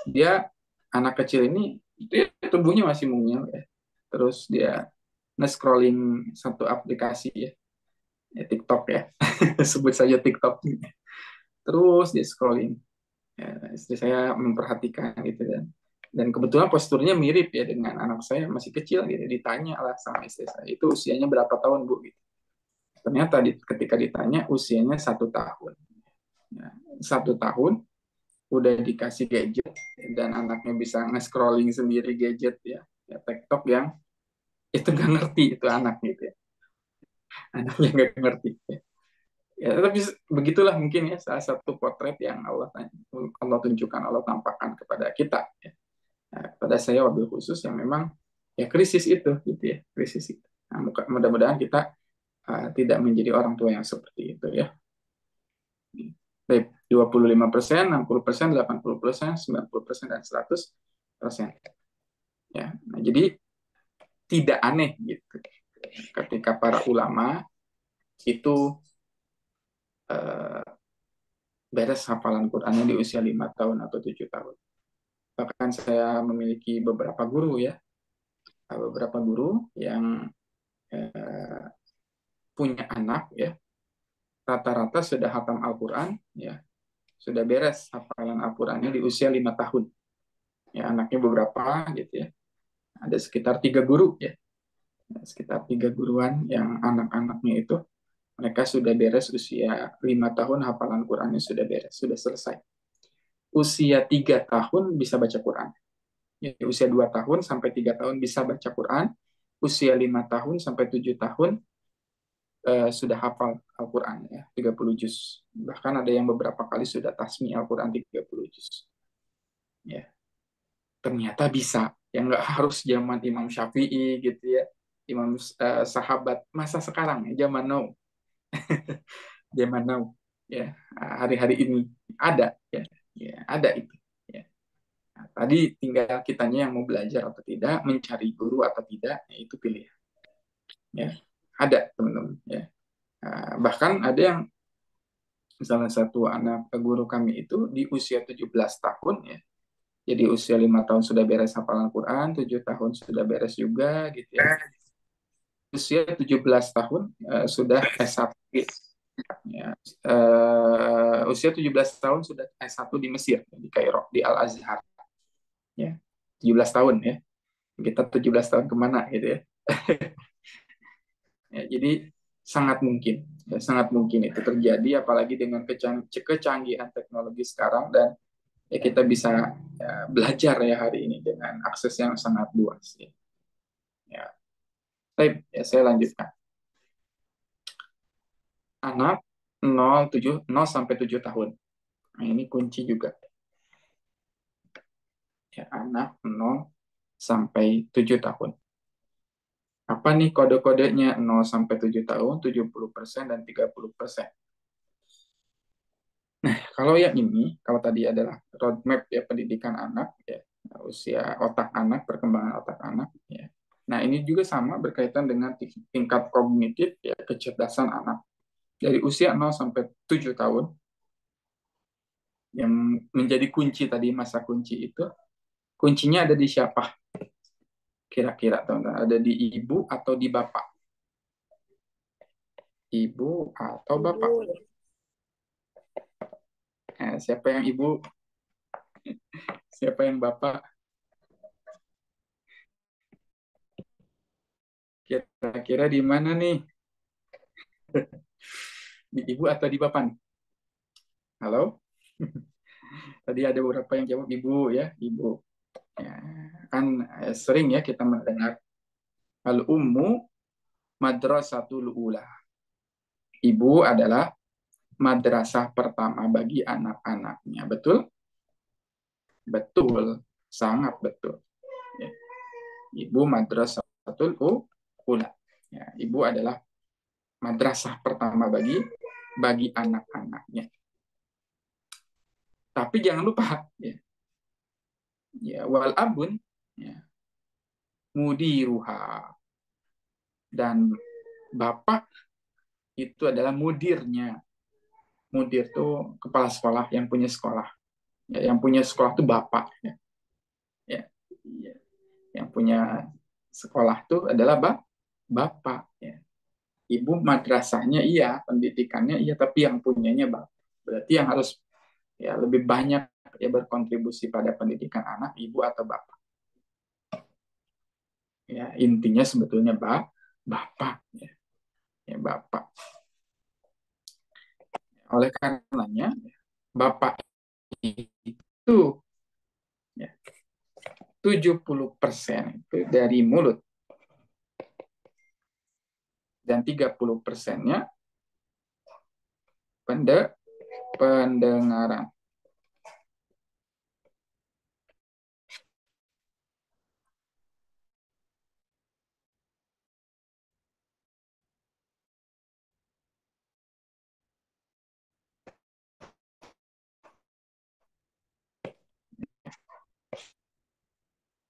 B: Dia anak kecil ini dia tubuhnya masih mungil ya, terus dia nge-scrolling satu aplikasi ya, TikTok ya, sebut saja TikTok. Terus dia scrolling. Ya, istri saya memperhatikan gitu dan kebetulan posturnya mirip ya dengan anak saya masih kecil gitu. Ditanya lah sama istri saya, itu usianya berapa tahun bu? Gitu. Ternyata ketika ditanya usianya 1 tahun. Ya, 1 tahun udah dikasih gadget dan anaknya bisa nge-scrolling sendiri gadget ya, TikTok yang itu nggak ngerti itu anak gitu ya, anaknya nggak ngerti ya. Ya, tapi begitulah mungkin ya salah satu potret yang Allah tunjukkan, Allah tampakkan kepada kita ya. Nah, pada saya wabil khusus yang memang ya krisis itu gitu ya, krisis itu. Nah, mudah-mudahan kita tidak menjadi orang tua yang seperti itu ya. Baik, 25%, 60%, 80%, 90%, dan 100%. Ya, nah, jadi tidak aneh gitu ketika para ulama itu eh, beres hafalan Qurannya di usia 5 tahun atau 7 tahun. Bahkan saya memiliki beberapa guru yang eh, punya anak ya, rata-rata sudah hatam Al-Quran ya, sudah beres hafalan Al-Qurannya di usia 5 tahun. Ya, anaknya beberapa gitu ya. Ada sekitar 3 guru ya, sekitar 3 guruan yang anak-anaknya itu mereka sudah beres usia 5 tahun hafalan Qurannya sudah beres, sudah selesai. Usia 3 tahun bisa baca Quran. Ya, usia 2 tahun sampai 3 tahun bisa baca Quran. Usia 5 tahun sampai 7 tahun sudah hafal Al-Quran ya, 30 juz. Bahkan ada yang beberapa kali sudah tasmi Al-Quran 30 juz. Ya, ternyata bisa. Yang nggak harus zaman Imam Syafi'i gitu ya, Imam sahabat masa sekarang ya, zaman now, zaman now ya, hari-hari ini ada ya, ya ada itu. Ya. Nah, tadi tinggal kitanya yang mau belajar atau tidak, mencari guru atau tidak, ya itu pilihan. Ya, ada teman-teman. Ya. Bahkan ada yang salah satu anak guru kami itu di usia 17 tahun ya. Jadi usia 5 tahun sudah beres hafalan Quran, 7 tahun sudah beres juga gitu ya. Usia 17 tahun sudah S1 ya. Usia 17 tahun sudah S1 di Mesir, di Kairo, di Al-Azhar. Ya. 17 tahun ya. Kita 17 tahun kemana gitu ya. Ya, jadi sangat mungkin itu terjadi, apalagi dengan kecanggihan teknologi sekarang, dan ya kita bisa belajar ya hari ini dengan akses yang sangat luas. Ya. Baik, ya saya lanjutkan. Anak 0 sampai 7 tahun. Nah, ini kunci juga. Ya, anak 0 sampai 7 tahun. Apa nih kode-kodenya 0 sampai 7 tahun, 70% dan 30%. Nah, kalau yang ini, kalau tadi adalah roadmap ya pendidikan anak, ya, usia otak anak, perkembangan otak anak, ya. Nah, ini juga sama berkaitan dengan tingkat kognitif, ya, kecerdasan anak. Dari usia 0 sampai 7 tahun, yang menjadi kunci tadi, masa kunci itu, kuncinya ada di siapa? Kira-kira, teman-teman, ada di ibu atau di bapak? Ibu atau bapak? Siapa yang ibu? Siapa yang bapak? Kira-kira di mana nih? Di ibu atau di bapak nih? Halo? Tadi ada beberapa yang jawab ibu ya, ibu. Ya, kan sering ya kita mendengar al-ummu madrasatul ula. Ibu adalah madrasah pertama bagi anak-anaknya. Betul? Betul, sangat betul. Ya. Ibu madrasatul ula. Ya, ibu adalah madrasah pertama bagi anak-anaknya. Tapi jangan lupa, ya wal abun, ya, mudiruha, dan bapak itu adalah mudirnya. Mudir itu kepala sekolah, yang punya sekolah. Ya, yang punya sekolah itu bapak. Ya. Ya, ya. Yang punya sekolah itu adalah bapak. Ya. Ibu madrasahnya iya, pendidikannya iya, tapi yang punyanya bapak. Berarti yang harus ya lebih banyak ya berkontribusi pada pendidikan anak, ibu atau bapak. Ya, intinya sebetulnya bapak. Ya. Ya, bapak. Oleh karenanya, bapak itu ya, 70% itu dari mulut dan 30%-nya pendengaran.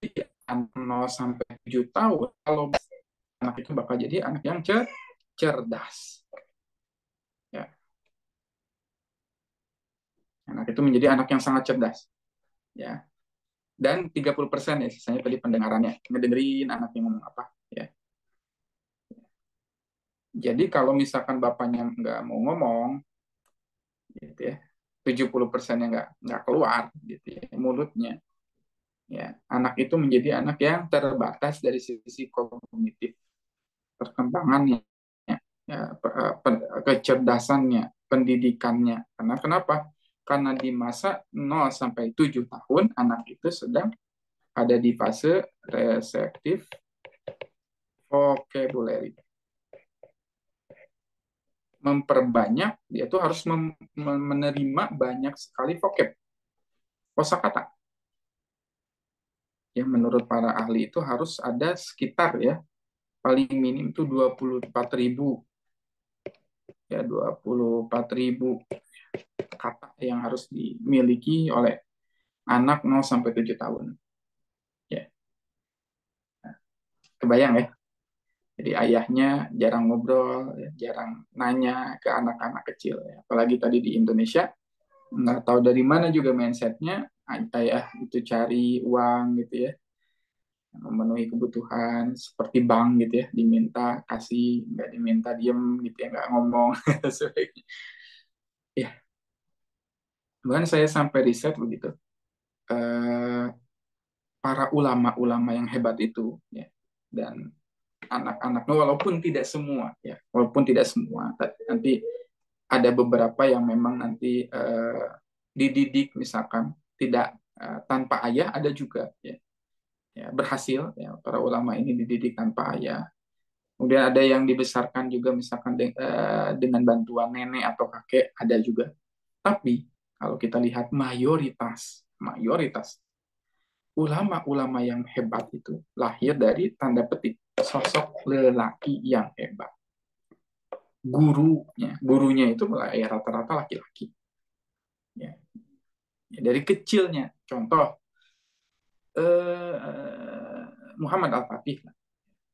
B: Jadi 0 sampai 7 tahun kalau anak itu bakal jadi anak yang cerdas. Ya. Anak itu menjadi anak yang sangat cerdas. Ya. Dan 30% ya sisanya tadi pendengarannya, ngedengerin anak yang ngomong apa. Ya. Jadi kalau misalkan bapaknya nggak mau ngomong, gitu ya, 70%-nya nggak keluar, gitu ya, mulutnya. Ya, anak itu menjadi anak yang terbatas dari sisi kognitif perkembangannya, ya, kecerdasannya, pendidikannya. Karena kenapa? Karena di masa 0 sampai 7 tahun anak itu sedang ada di fase reseptif vocabulary. Memperbanyak, dia tuh harus menerima banyak sekali vocab, kosakata. Yang menurut para ahli itu harus ada sekitar ya paling minim itu 24.000 ya 24.000 kata yang harus dimiliki oleh anak 0 sampai 7 tahun. Ya. Kebayang ya. Jadi ayahnya jarang ngobrol, ya, jarang nanya ke anak-anak kecil. Ya. Apalagi tadi di Indonesia, nggak tahu dari mana juga mindsetnya, ayah itu cari uang gitu ya, memenuhi kebutuhan seperti bank gitu ya, diminta kasih, nggak diminta diem gitu ya, nggak ngomong. Ya, bahkan saya sampai riset begitu. Para ulama-ulama yang hebat itu, ya, dan anak-anaknya walaupun tidak semua, ya, walaupun tidak semua, nanti ada beberapa yang memang nanti dididik misalkan tidak tanpa ayah, ada juga ya, ya berhasil ya para ulama ini dididik tanpa ayah. Kemudian ada yang dibesarkan juga misalkan dengan bantuan nenek atau kakek, ada juga. Tapi kalau kita lihat mayoritas ulama-ulama yang hebat itu lahir dari tanda petik sosok lelaki yang hebat. Gurunya itu ya rata-rata laki-laki. Ya. Ya, dari kecilnya, contoh Muhammad Al-Fatih.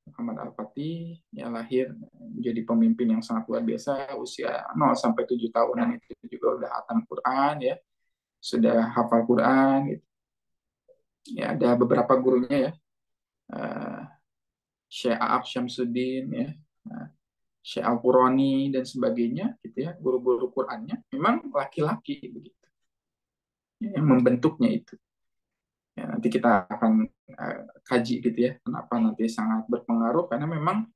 B: Muhammad Al-Fatih ya lahir menjadi pemimpin yang sangat luar biasa, usia 0 sampai 7 tahunan itu juga udah hatam Quran ya, sudah hafal Quran gitu. Ya ada beberapa gurunya ya. Syekh A'ab Syamsuddin ya. Syekh Al-Qurani dan sebagainya gitu ya, guru-guru Qur'annya memang laki-laki begitu. Ya, yang membentuknya itu. Ya, nanti kita akan kaji gitu ya, kenapa nanti sangat berpengaruh karena memang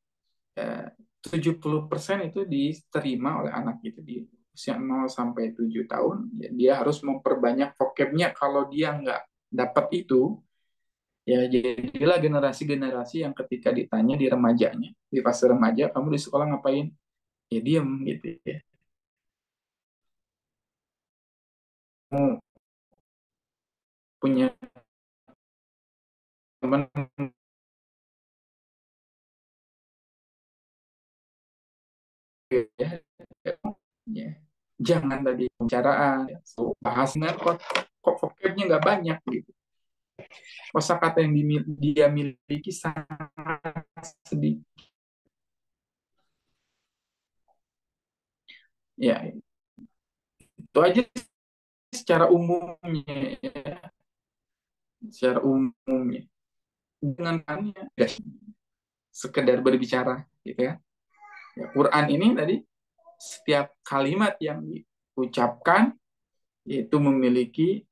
B: 70% itu diterima oleh anak itu di usia 0 sampai 7 tahun. Ya, dia harus memperbanyak vocabnya. Kalau dia nggak dapat itu, ya jadilah generasi-generasi yang ketika ditanya di remajanya, di fase remaja, kamu di sekolah ngapain? Ya diem gitu ya. Kamu punya teman ya, ya. Jangan tadi pembicaraan, ya. So, bahasnya kok vocabnya nggak banyak gitu. Kosakata yang dia miliki sangat sedikit. Ya, itu aja secara umumnya ya. Secara umumnya. Dengan tanya, sekedar berbicara gitu ya. Ya, Quran ini tadi setiap kalimat yang diucapkan itu memiliki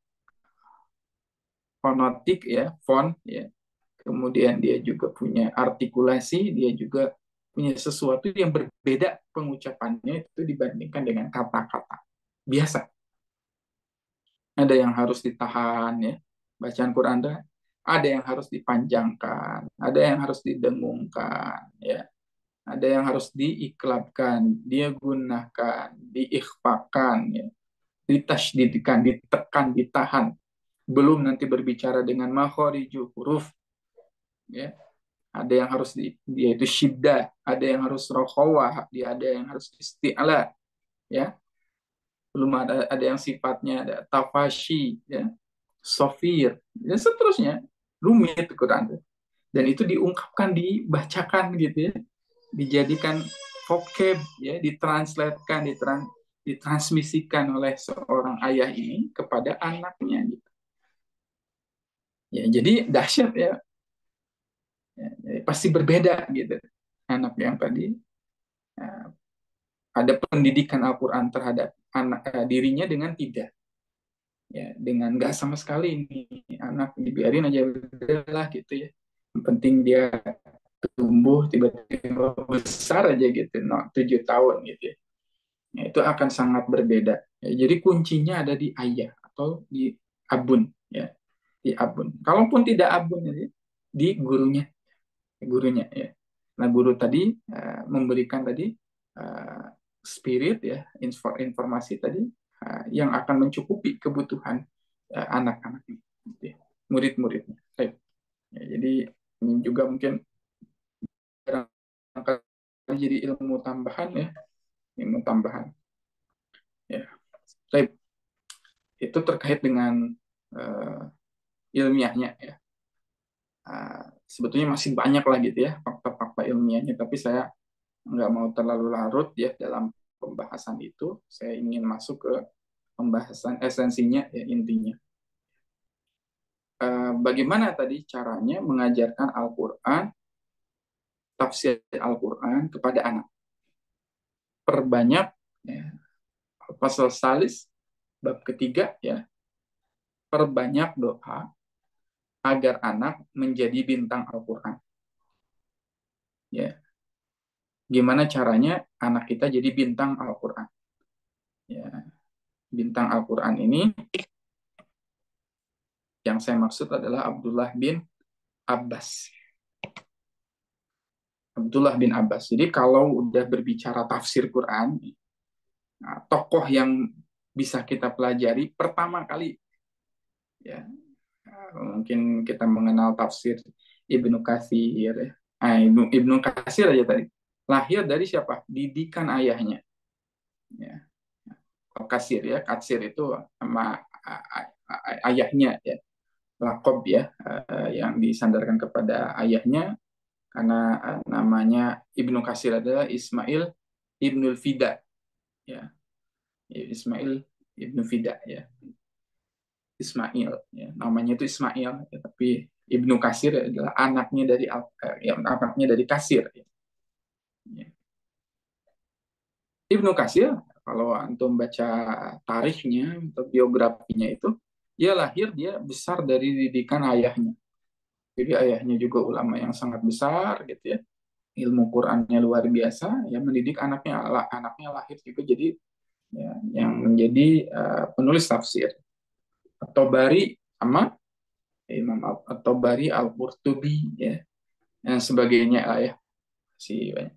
B: fonetik ya, font ya. Kemudian dia juga punya artikulasi, dia juga punya sesuatu yang berbeda pengucapannya itu dibandingkan dengan kata-kata biasa. Ada yang harus ditahan ya, bacaan Quran ada yang harus dipanjangkan, ada yang harus didengungkan ya. Ada yang harus diiklabkan, dia gunakan, diikhfakan, ya, ditasydidkan, ditekan, ditahan. Belum nanti berbicara dengan makhariju huruf, ya. Ada yang harus dia itu syiddah, ada yang harus rokhawah, dia ada yang harus isti'la, ya. Belum ada yang sifatnya ada tafashi, ya, sofir, dan seterusnya. Rumit Quran. Dan itu diungkapkan, dibacakan gitu ya. Dijadikan vocab ya, ditranslatekan, ditransmisikan oleh seorang ayah ini kepada anaknya gitu. Ya, jadi dahsyat ya. Jadi pasti berbeda gitu. Anak yang tadi ada pendidikan Al-Qur'an terhadap anak dirinya dengan tidak. Ya, dengan nggak sama sekali ini anak dibiarin aja lah gitu ya. Yang penting dia tumbuh tiba-tiba besar aja gitu, 7 tahun gitu ya. Ya, itu akan sangat berbeda. Ya, jadi kuncinya ada di ayah atau di abun, ya, di abun. Kalaupun tidak abun, ya, di gurunya, ya. Nah, guru tadi memberikan tadi spirit, ya, informasi tadi yang akan mencukupi kebutuhan anak-anak ini, gitu ya, murid-muridnya. Ya, jadi ini juga mungkin jadi ilmu tambahan ya, ilmu tambahan. Ya, baik. Itu terkait dengan ilmiahnya ya. Sebetulnya masih banyak lah gitu ya fakta-fakta ilmiahnya, tapi saya nggak mau terlalu larut ya dalam pembahasan itu. Saya ingin masuk ke pembahasan esensinya ya, intinya. Bagaimana tadi caranya mengajarkan Al-Quran, tafsir Al-Quran kepada anak? Perbanyak ya, pasal salis bab ketiga ya, perbanyak doa agar anak menjadi bintang Al-Quran. Ya, gimana caranya anak kita jadi bintang Al-Quran? Ya, bintang Al-Quran ini yang saya maksud adalah Abdullah bin Abbas. Abdullah bin Abbas. Jadi kalau udah berbicara tafsir Quran, nah, tokoh yang bisa kita pelajari pertama kali, ya, mungkin kita mengenal tafsir Ibnu Katsir, ya. Ibnu Katsir aja tadi lahir dari siapa? Didikan ayahnya. Ya. Katsir ya, Katsir itu sama ayahnya ya, lakob ya, yang disandarkan kepada ayahnya karena namanya Ibnu Katsir adalah Ismail Ibnul Fida ya. Ismail Ibnu Fida ya. Ismail ya, namanya itu Ismail ya, tapi Ibnu Katsir adalah anaknya dari Katsir ya. Ibnu Katsir kalau antum baca tarikhnya atau biografinya itu dia besar dari didikan ayahnya. Jadi ayahnya juga ulama yang sangat besar gitu ya. ilmu Qurannya luar biasa, ya mendidik anaknya lahir juga jadi ya, yang menjadi penulis tafsir. At-Tabari sama Imam At-Tabari, Al-Qurtubi, ya, dan sebagainya lah ya. Si banyak.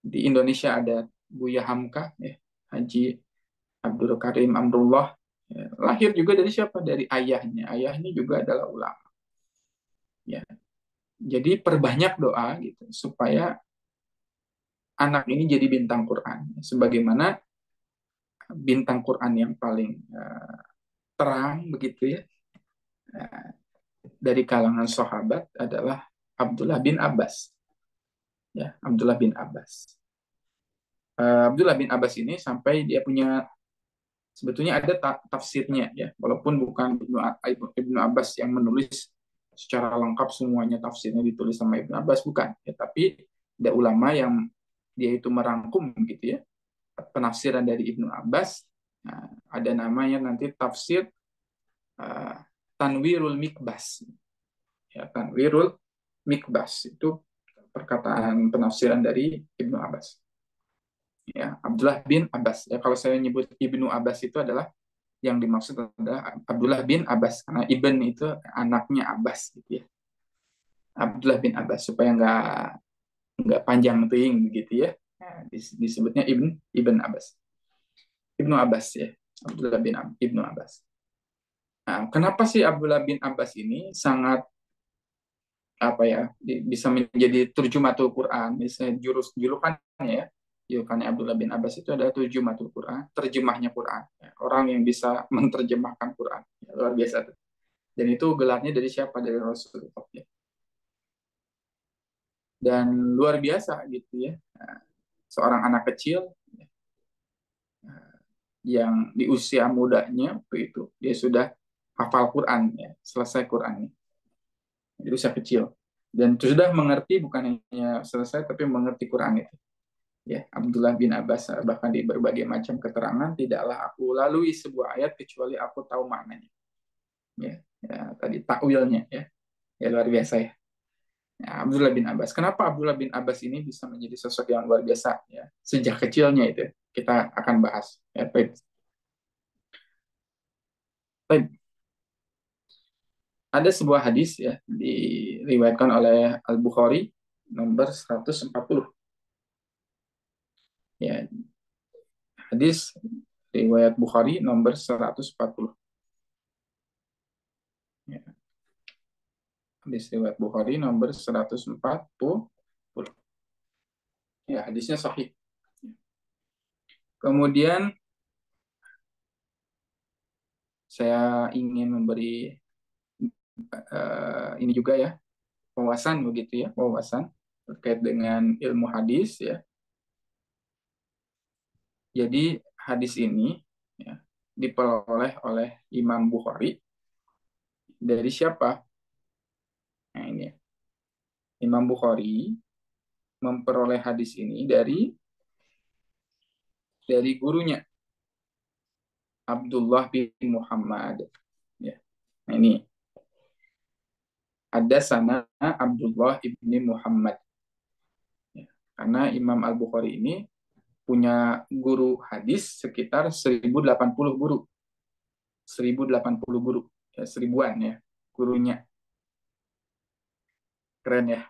B: Di Indonesia ada Buya Hamka, ya, Haji Abdul Karim Amrullah, ya, lahir juga dari siapa? Dari ayahnya. Ayahnya juga adalah ulama. Ya. Jadi perbanyak doa gitu supaya anak ini jadi bintang Quran. Sebagaimana bintang Quran yang paling terang begitu ya, dari kalangan sahabat adalah Abdullah bin Abbas. Ya, Abdullah bin Abbas. Abdullah bin Abbas ini sampai dia punya, sebetulnya ada tafsirnya ya, walaupun bukan Ibnu Abbas yang menulis secara lengkap semuanya, tafsirnya ditulis sama Ibnu Abbas, bukan ya, tapi ada ulama yang dia itu merangkum gitu ya penafsiran dari Ibnu Abbas. Nah, ada namanya nanti tafsir uh, Tanwirul Mikbas, ya, Tanwirul Mikbas itu perkataan penafsiran dari Ibnu Abbas, ya, Abdullah bin Abbas. Ya, kalau saya nyebut Ibnu Abbas itu adalah yang dimaksud adalah Abdullah bin Abbas, karena Ibn itu anaknya Abbas gitu ya. Abdullah bin Abbas supaya nggak panjang ting gitu ya. Nah, disebutnya Ibn Abbas. Ibnu Abbas ya. Abdullah bin Ibnu Abbas. Nah, kenapa sih Abdullah bin Abbas ini sangat apa ya, bisa menjadi turjumatul Quran, misalnya julukannya ya, julukannya Abdullah bin Abbas itu adalah turjumatul Quran, terjemahnya Quran, ya, orang yang bisa menerjemahkan Quran, ya, luar biasa tuh. Dan itu gelarnya dari siapa? Dari Rasulullah ya. Dan luar biasa gitu ya, seorang anak kecil ya, yang di usia mudanya itu dia sudah hafal Quran ya, selesai Qurannya di usia kecil, dan sudah mengerti, bukan hanya selesai tapi mengerti Quran itu. Ya, Abdullah bin Abbas bahkan di berbagai macam keterangan, tidaklah aku lalui sebuah ayat kecuali aku tahu maknanya. Ya, ya tadi takwilnya ya. Ya luar biasa ya. Ya, Abdullah bin Abbas. Kenapa Abdullah bin Abbas ini bisa menjadi sosok yang luar biasa ya? Sejak kecilnya itu kita akan bahas. Ya, baik. Baik. Ada sebuah hadis ya diriwayatkan oleh Al-Bukhari nomor 140. Ya, hadis riwayat Bukhari nomor 140. Ya, hadis riwayat Bukhari nomor 140. Ya, hadisnya sahih. Kemudian saya ingin memberi ini juga ya, wawasan begitu ya, wawasan terkait dengan ilmu hadis ya. Jadi hadis ini ya, diperoleh oleh Imam Bukhari dari siapa? Nah ini ya. Imam Bukhari memperoleh hadis ini dari gurunya Abdullah bin Muhammad. Ya. Nah ini ada sana Abdullah ibni Muhammad. Ya. Karena Imam Al Bukhari ini punya guru hadis sekitar 1080 guru. 1080 guru, ya, seribuan ya gurunya. Keren ya.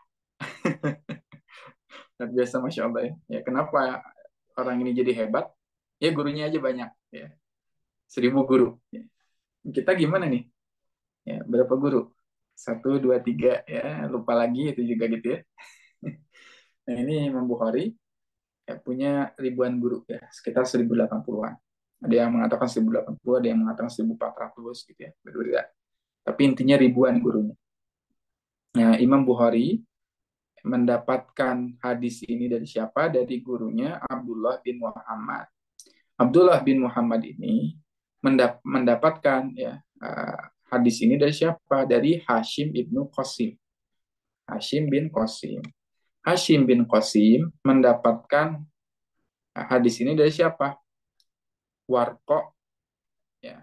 B: Luar biasa, Masya Allah ya. Ya, kenapa orang ini jadi hebat? Ya gurunya aja banyak. Ya. 1000 guru. Ya. Kita gimana nih? Ya, berapa guru? Satu, dua, tiga. Ya, lupa lagi itu juga gitu ya. Nah, ini Imam Bukhari ya, punya ribuan guru ya, sekitar 1080-an. Ada yang mengatakan 1080, ada yang mengatakan 1400 gitu ya, berbeda. Tapi intinya ribuan gurunya. Nah, Imam Bukhari mendapatkan hadis ini dari siapa? Dari gurunya Abdullah bin Muhammad. Abdullah bin Muhammad ini mendapatkan ya hadis ini dari siapa? Dari Hashim ibnu Qasim. Hashim bin Qasim. Hashim bin Qasim mendapatkan hadis ini dari siapa? Warqa ya,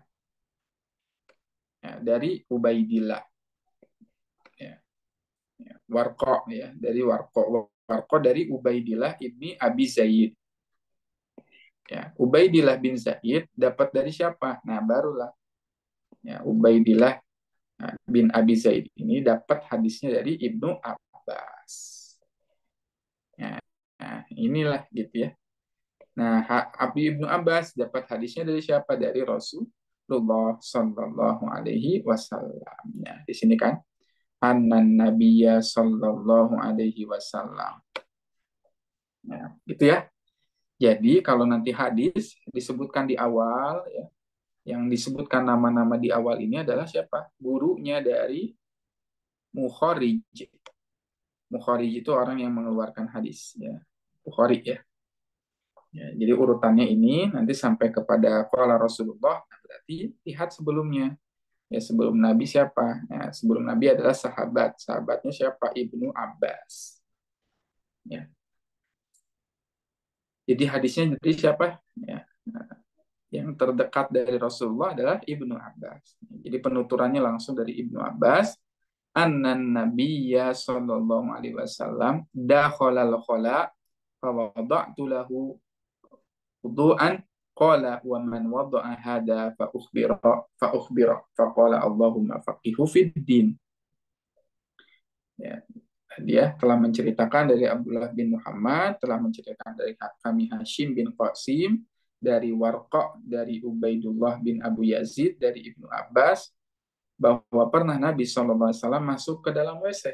B: ya dari Ubaidillah ya, ya. Warqa ya, dari Warqa. Warqa dari Ubaidillah ibni Abi Zaid. Ya, Ubaidillah bin Zaid dapat dari siapa? Nah, barulah ya, Ubaidillah bin Abi Zaid ini dapat hadisnya dari Ibnu Abbas. Ya, nah, inilah gitu ya. Nah, Abi Ibnu Abbas dapat hadisnya dari siapa? Dari Rasulullah Sallallahu Alaihi Wasallam. Ya, di sini kan, Anan Nabiya Sallallahu Alaihi Wasallam. Ya, gitu ya. Jadi kalau nanti hadis disebutkan di awal, ya, yang disebutkan nama-nama di awal ini adalah siapa? Gurunya dari Mukharij. Mukharij itu orang yang mengeluarkan hadis. Ya. Bukhari ya. Ya, jadi urutannya ini nanti sampai kepada qala Rasulullah, berarti lihat sebelumnya. Ya, sebelum Nabi siapa? Ya, sebelum Nabi adalah sahabat. Sahabatnya siapa? Ibnu Abbas. Ya. Jadi hadisnya dari siapa? Ya. Yang terdekat dari Rasulullah adalah Ibnu Abbas. Jadi penuturannya langsung dari Ibnu Abbas. Annan Nabiyya sallallahu alaihi wasallam dakhalal khala fa wada'tu lahu wudu'an qala wa man wada'a hada fa ukhbira fa qala Allahumma faqihu fid din. Ya, dia telah menceritakan dari Abdullah bin Muhammad, telah menceritakan dari kami Hashim bin Qasim, dari Warqa, dari Ubaidullah bin Abu Yazid, dari Ibnu Abbas, bahwa pernah Nabi SAW masuk ke dalam WC.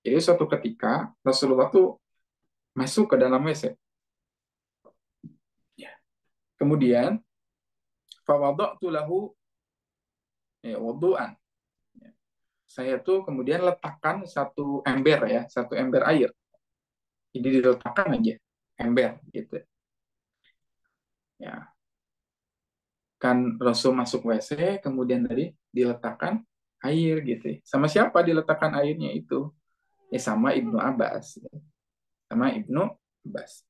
B: Jadi suatu ketika Rasulullah tuh masuk ke dalam WC. Ya. Kemudian, fawadatu lahu wudu'an. Saya tuh kemudian letakkan satu ember ya, satu ember air. Jadi diletakkan aja ember gitu. Ya, kan Rasul masuk WC, kemudian tadi diletakkan air gitu. Sama siapa diletakkan airnya itu? Ya sama Ibnu Abbas. Sama Ibnu Abbas.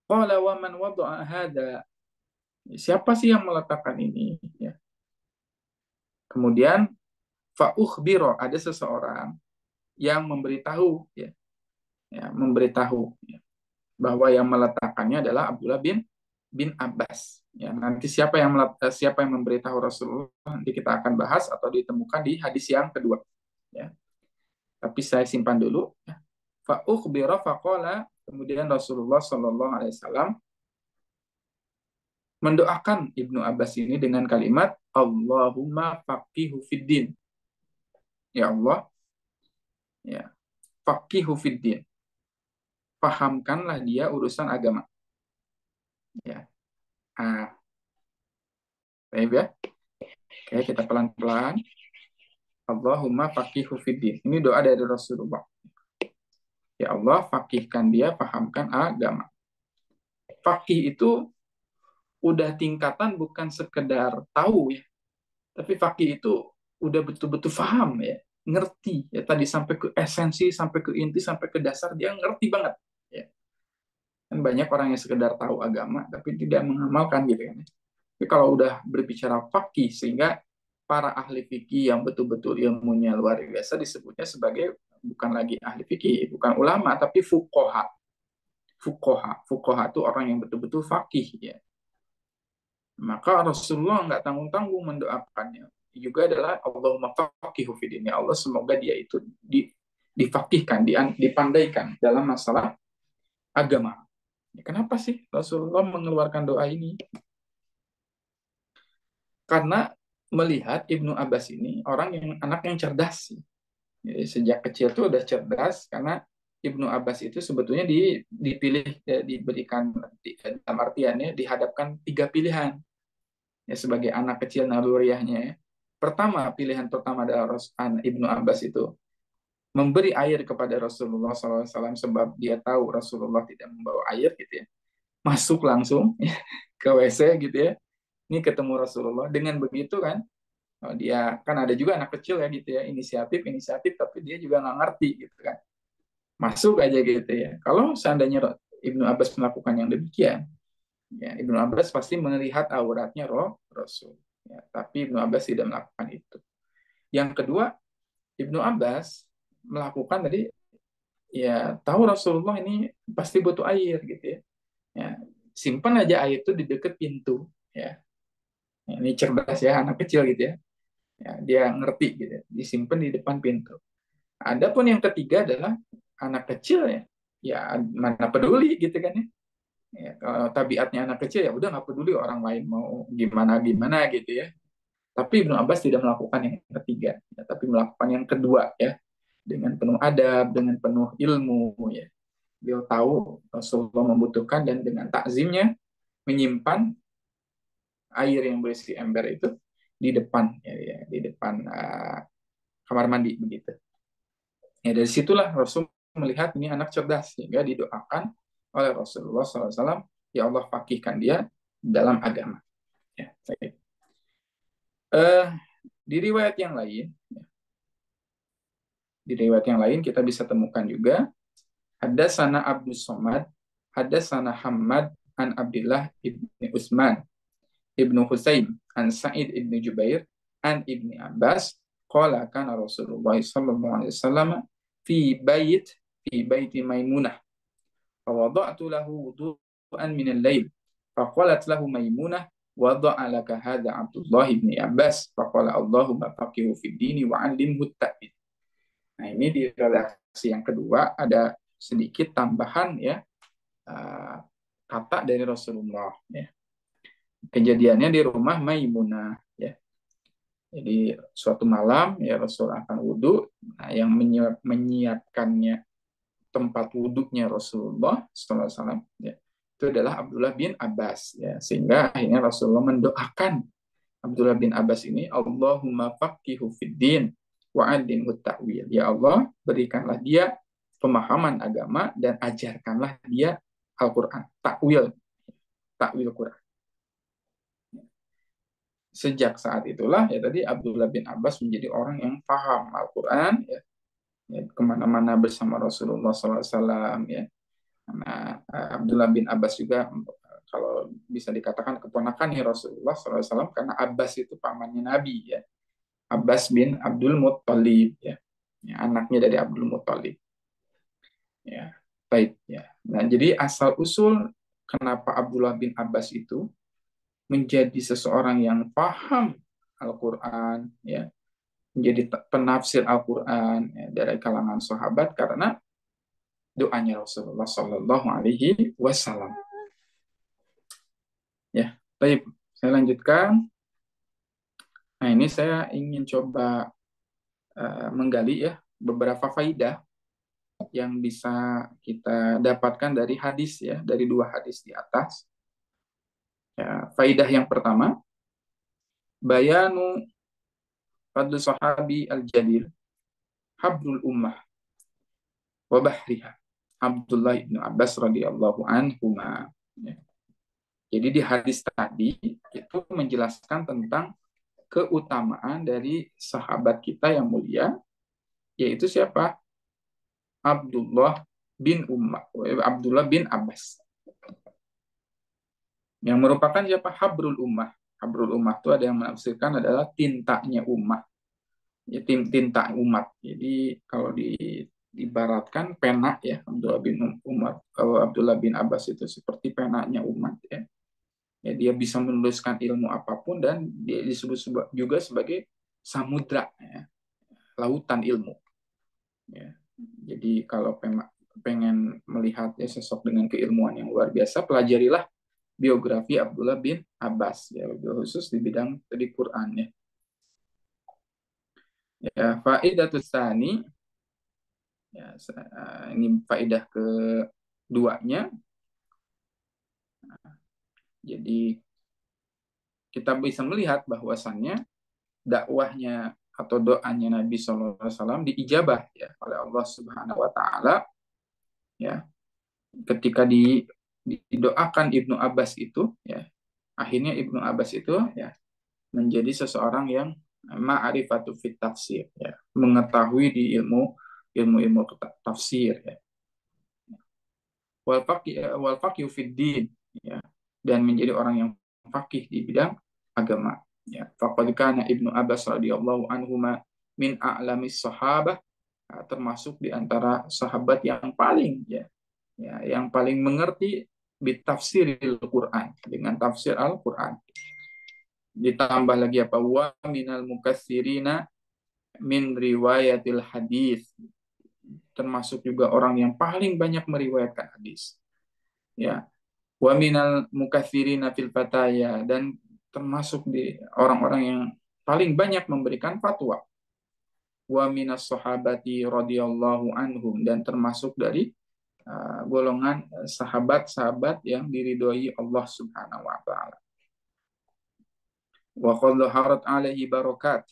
B: Qala wa man wada'a hada. Siapa sih yang meletakkan ini? Ya. Kemudian fa'ukhbiro, ada seseorang yang memberitahu ya, memberitahu ya, bahwa yang meletakkannya adalah Abdullah bin Abbas. Ya, nanti siapa yang memberitahu Rasulullah nanti kita akan bahas atau ditemukan di hadis yang kedua. Ya. Tapi saya simpan dulu. Ya. Fa'ukhbira faqala, kemudian Rasulullah Shallallahu Alaihi Wasallam mendoakan Ibnu Abbas ini dengan kalimat Allahumma faqihu fiddin. Ya Allah, ya, faqihu fiddin. Pahamkanlah dia urusan agama. Ya. Baik ya. Oke, kita pelan-pelan. Allahumma faqihu fiddin. Ini doa dari Rasulullah. Ya Allah, faqihkan dia, pahamkan agama. Faqih itu udah tingkatan bukan sekedar tahu ya, tapi faqih itu udah betul-betul paham ya, ngerti ya, tadi sampai ke esensi, sampai ke inti, sampai ke dasar dia ngerti banget ya. Dan banyak orang yang sekedar tahu agama tapi tidak mengamalkan gitu kan. Tapi kalau udah berbicara faqih, sehingga para ahli fikih yang betul-betul ilmunya luar biasa disebutnya sebagai bukan lagi ahli fikih, bukan ulama tapi fuqaha. Fuqaha itu orang yang betul-betul faqih ya. Maka Rasulullah nggak tanggung-tanggung mendoakannya. Juga adalah Allahumma faqihu fid din. Ya Allah, semoga dia itu difaqihkan, dipandaikan dalam masalah agama. Kenapa sih Rasulullah mengeluarkan doa ini? Karena melihat Ibnu Abbas ini anak yang cerdas. Jadi, sejak kecil tuh udah cerdas, karena Ibnu Abbas itu sebetulnya dipilih, diberikan dalam artiannya dihadapkan 3 pilihan ya sebagai anak kecil naluriahnya ya. Pilihan pertama adalah Ibnu Abbas itu memberi air kepada Rasulullah SAW, sebab dia tahu Rasulullah tidak membawa air gitu ya. Masuk langsung ya, ke WC gitu ya. Ini ketemu Rasulullah. Dengan begitu kan, dia kan ada juga anak kecil ya gitu ya, inisiatif tapi dia juga nggak ngerti gitu kan. Masuk aja gitu ya. Kalau seandainya Ibnu Abbas melakukan yang demikian, ya, Ibnu Abbas pasti melihat auratnya Rasul. Ya, tapi Ibnu Abbas tidak melakukan itu. Yang kedua, Ibnu Abbas melakukan tadi ya tahu Rasulullah ini pasti butuh air gitu ya. Ya, simpan aja air itu di dekat pintu ya. Ini cerdas ya anak kecil gitu ya. Ya, dia ngerti gitu ya. Disimpan di depan pintu. Adapun yang ketiga adalah anak kecil ya. Ya mana peduli gitu kan ya. Ya, kalau tabiatnya anak kecil ya udah nggak peduli orang lain mau gimana gimana gitu ya. Tapi Ibnu Abbas tidak melakukan yang ketiga, ya, tapi melakukan yang kedua ya, dengan penuh adab, dengan penuh ilmu ya. Beliau tahu Rasulullah membutuhkan dan dengan takzimnya menyimpan air yang berisi ember itu di depan ya, di depan kamar mandi begitu. Ya dari situlah Rasul melihat ini anak cerdas sehingga didoakan oleh Rasulullah SAW, ya Allah fakihkan dia dalam agama. Ya, baik. Di riwayat yang lain, kita bisa temukan juga Hadatsana Abdus Somad, Hadatsana Hammad an Abdullah ibni Utsman ibnu Husain an Sa'id ibnu Jubair an ibni Abbas qala kana Rasulullah sallallahu alaihi wasallam fi baiti Maimunah fa wada'tu lahu wudu'an min al-lail fa qalat lahu Maimunah wada'a laka hadha Abdullah ibni Abbas fa qala Allahumma faqihu fid dini wa 'allimhu at-ta'wil. Nah, ini di redaksi yang kedua ada sedikit tambahan ya, kata dari Rasulullah ya. Kejadiannya di rumah Maimunah ya. Jadi suatu malam ya Rasul akan wudhu, nah, yang menyiapkannya tempat wudhunya Rasulullah SAW ya, itu adalah Abdullah bin Abbas ya, sehingga akhirnya Rasulullah mendoakan Abdullah bin Abbas ini, Allahumma faqihu fid din wa 'allimhu ta'wil. Ya Allah, berikanlah dia pemahaman agama dan ajarkanlah dia Al-Qur'an, takwil Quran. Sejak saat itulah ya tadi Abdullah bin Abbas menjadi orang yang paham Al-Quran ya, ya kemana-mana bersama Rasulullah SAW ya. Nah, Abdullah bin Abbas juga kalau bisa dikatakan keponakan ya Rasulullah SAW karena Abbas itu pamannya Nabi ya. Abbas bin Abdul Muttalib ya. Ya, anaknya dari Abdul Muttalib. Ya, baik ya. Nah, jadi asal usul kenapa Abdullah bin Abbas itu menjadi seseorang yang paham Al-Quran, ya, menjadi penafsir Al-Quran ya, dari kalangan sahabat karena doanya Rasulullah Sallallahu Alaihi Wasallam. Ya, baik. Saya lanjutkan. Nah, ini saya ingin coba menggali ya beberapa faidah yang bisa kita dapatkan dari hadis ya, dari dua hadis di atas. Ya, faidah yang pertama, bayanu fadlu sahabi al-jalil habrul ummah wa bahriha Abdullah bin Abbas radhiyallahu anhu. Ya. Jadi di hadis tadi itu menjelaskan tentang keutamaan dari sahabat kita yang mulia, yaitu siapa? Abdullah bin Abbas. Yang merupakan siapa? Habrul ummah. Habrul ummah itu ada yang menafsirkan adalah tintanya ummah. Ya, tinta umat. Jadi kalau diibaratkan pena ya, Abdullah bin Abbas itu seperti penanya umat ya. Ya, dia bisa menuliskan ilmu apapun dan dia disebut juga sebagai samudra ya, lautan ilmu. Ya. Jadi kalau pengen melihat ya, sosok dengan keilmuan yang luar biasa, pelajarilah biografi Abdullah bin Abbas ya, khusus di bidang di Quran ya. Ya, faidatus tsani ya, ini faedah keduanya. Jadi kita bisa melihat bahwasannya dakwahnya atau doanya Nabi SAW diijabah ya oleh Allah Subhanahu Wa Taala ya, ketika didoakan Ibnu Abbas itu ya, akhirnya Ibnu Abbas itu ya menjadi seseorang yang ma'rifatu fit tafsir ya, mengetahui di ilmu tafsir ya, wal faqih fid din ya, dan menjadi orang yang faqih di bidang agama ya. Faqad kana Ibnu Abbas radhiyallahu anhu min a'lamis sahabah termasuk di antara sahabat yang paling yang paling mengerti bitafsiril Quran, dengan tafsir Al-Quran. Ditambah lagi apa? Wa minal mukatsirina min riwayatil hadis, termasuk juga orang yang paling banyak meriwayatkan hadis. Ya, wa minal mukatsirina fil fataya, dan termasuk di orang-orang yang paling banyak memberikan fatwa. Wa minas sahabati radhiyallahu anhum, dan termasuk dari golongan sahabat-sahabat yang diridhoi Allah Subhanahu wa taala. Wa qad dhaharat alaihi barakat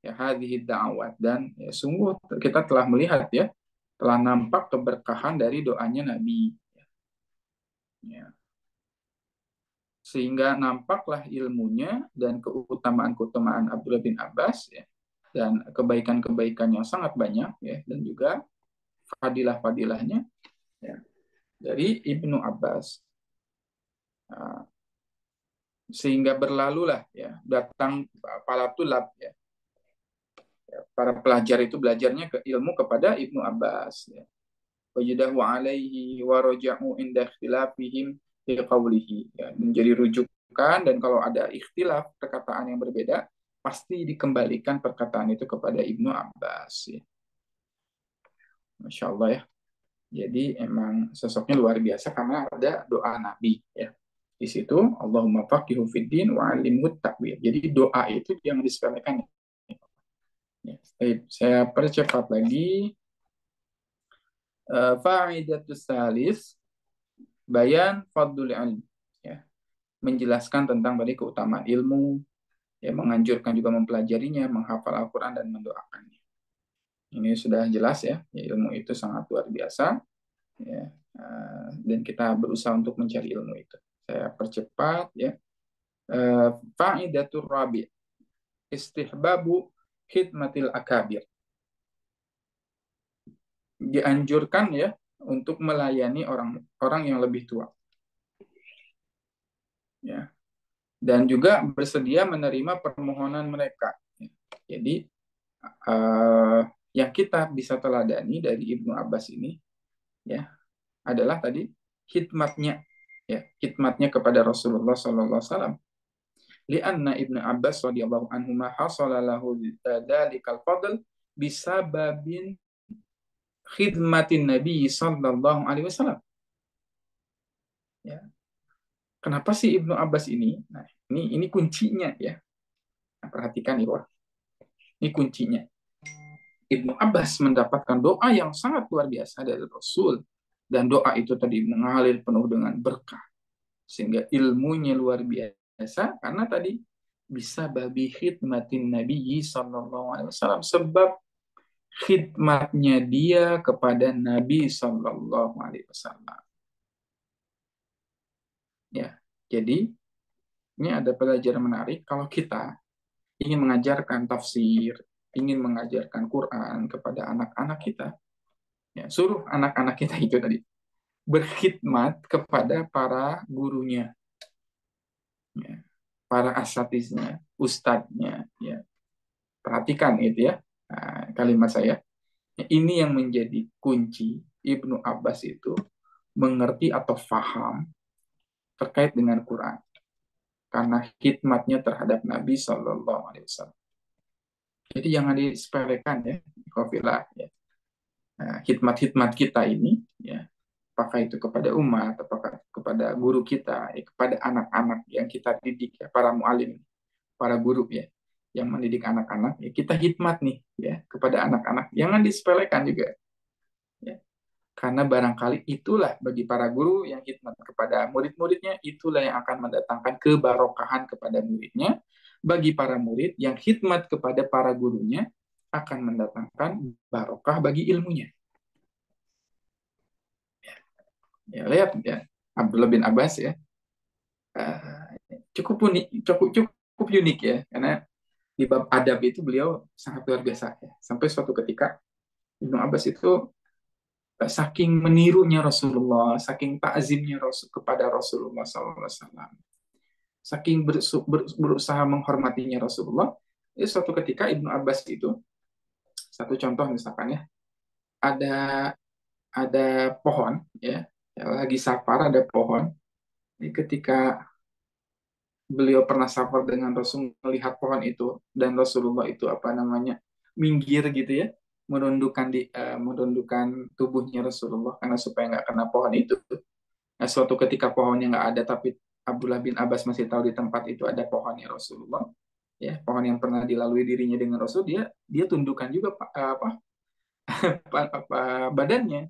B: ya hadhihi da'awat, dan sungguh kita telah melihat telah nampak keberkahan dari doanya Nabi. Ya. Sehingga nampaklah ilmunya dan keutamaan-keutamaan Abdullah bin Abbas dan kebaikan-kebaikan yang sangat banyak dan juga fadilah-fadilahnya dari Ibnu Abbas. Sehingga berlalulah datang para tulab para pelajar itu belajarnya ke ilmu kepada Ibnu Abbas. Wajadahu alaihi wa raja'u inda ikhtilafihim fi qawlihi, menjadi rujukan, dan kalau ada ikhtilaf perkataan yang berbeda pasti dikembalikan perkataan itu kepada Ibnu Abbas. Masya Allah ya. Jadi emang sosoknya luar biasa karena ada doa Nabi Di situ Allahumma faqihu fiddin wa 'allimhu ta'wil. Jadi doa itu yang disepelekan. Saya percepat lagi. Fa'idatus salis bayan fadlul ilm, menjelaskan tentang tadi keutamaan ilmu, menganjurkan juga mempelajarinya, menghafal Al-Quran dan mendoakannya. Ini sudah jelas ilmu itu sangat luar biasa, dan kita berusaha untuk mencari ilmu itu. Saya percepat fa'idatur rabi' istihbabu khidmatil akabir. Dianjurkan untuk melayani orang yang lebih tua. Dan juga bersedia menerima permohonan mereka. Jadi yang kita bisa teladani dari Ibnu Abbas ini adalah tadi khidmatnya kepada Rasulullah sallallahu alaihi wasallam. Lianna Ibnu Abbas radhiyallahu anhu ma hasala lahu dzalikal fadl bisababin khidmatin Nabi sallallahu alaihi wasallam. Kenapa sih Ibnu Abbas ini? Nah, ini kuncinya Nah, perhatikan ini kuncinya. Ibnu Abbas mendapatkan doa yang sangat luar biasa dari Rasul, dan doa itu tadi mengalir penuh dengan berkah, sehingga ilmunya luar biasa karena tadi bisa babi khidmatin Nabi sallallahu alaihi wasallam, sebab khidmatnya dia kepada Nabi sallallahu alaihi wasallam. Jadi ini ada pelajaran menarik. Kalau kita ingin mengajarkan tafsir, ingin mengajarkan Quran kepada anak-anak kita, suruh anak-anak kita itu tadi berkhidmat kepada para gurunya, para asatiznya, ustadznya. Perhatikan itu kalimat saya. Ini yang menjadi kunci Ibnu Abbas itu mengerti atau faham terkait dengan Quran, karena khidmatnya terhadap Nabi Shallallahu Alaihi Wasallam. Jadi jangan disepelekan khidmat-khidmat kita ini, apakah itu kepada umat, apakah kepada guru kita, kepada anak-anak yang kita didik, para mu'alim, para guru yang mendidik anak-anak, kita khidmat nih kepada anak-anak, jangan disepelekan juga. Karena barangkali itulah bagi para guru yang khidmat kepada murid-muridnya, itulah yang akan mendatangkan kebarokahan kepada muridnya. Bagi para murid yang khidmat kepada para gurunya, akan mendatangkan barokah bagi ilmunya. Lihat Abdullah bin Abbas cukup unik karena di bab adab itu beliau sangat luar biasa Sampai suatu ketika Ibnu Abbas itu saking menirunya Rasulullah, saking ta'zimnya kepada Rasulullah SAW, saking berusaha menghormatinya Rasulullah, suatu ketika Ibnu Abbas itu, satu contoh misalkan ada ada pohon, ya, lagi safar ada pohon. Ini ketika beliau pernah safar dengan Rasul, melihat pohon itu, dan Rasulullah itu apa namanya, minggir gitu ya, merundukkan tubuhnya Rasulullah karena supaya nggak kena pohon itu. Nah, suatu ketika pohonnya nggak ada, tapi Abdullah bin Abbas masih tahu di tempat itu ada pohonnya Rasulullah, ya, pohon yang pernah dilalui dirinya dengan Rasul, dia dia tundukkan juga badannya,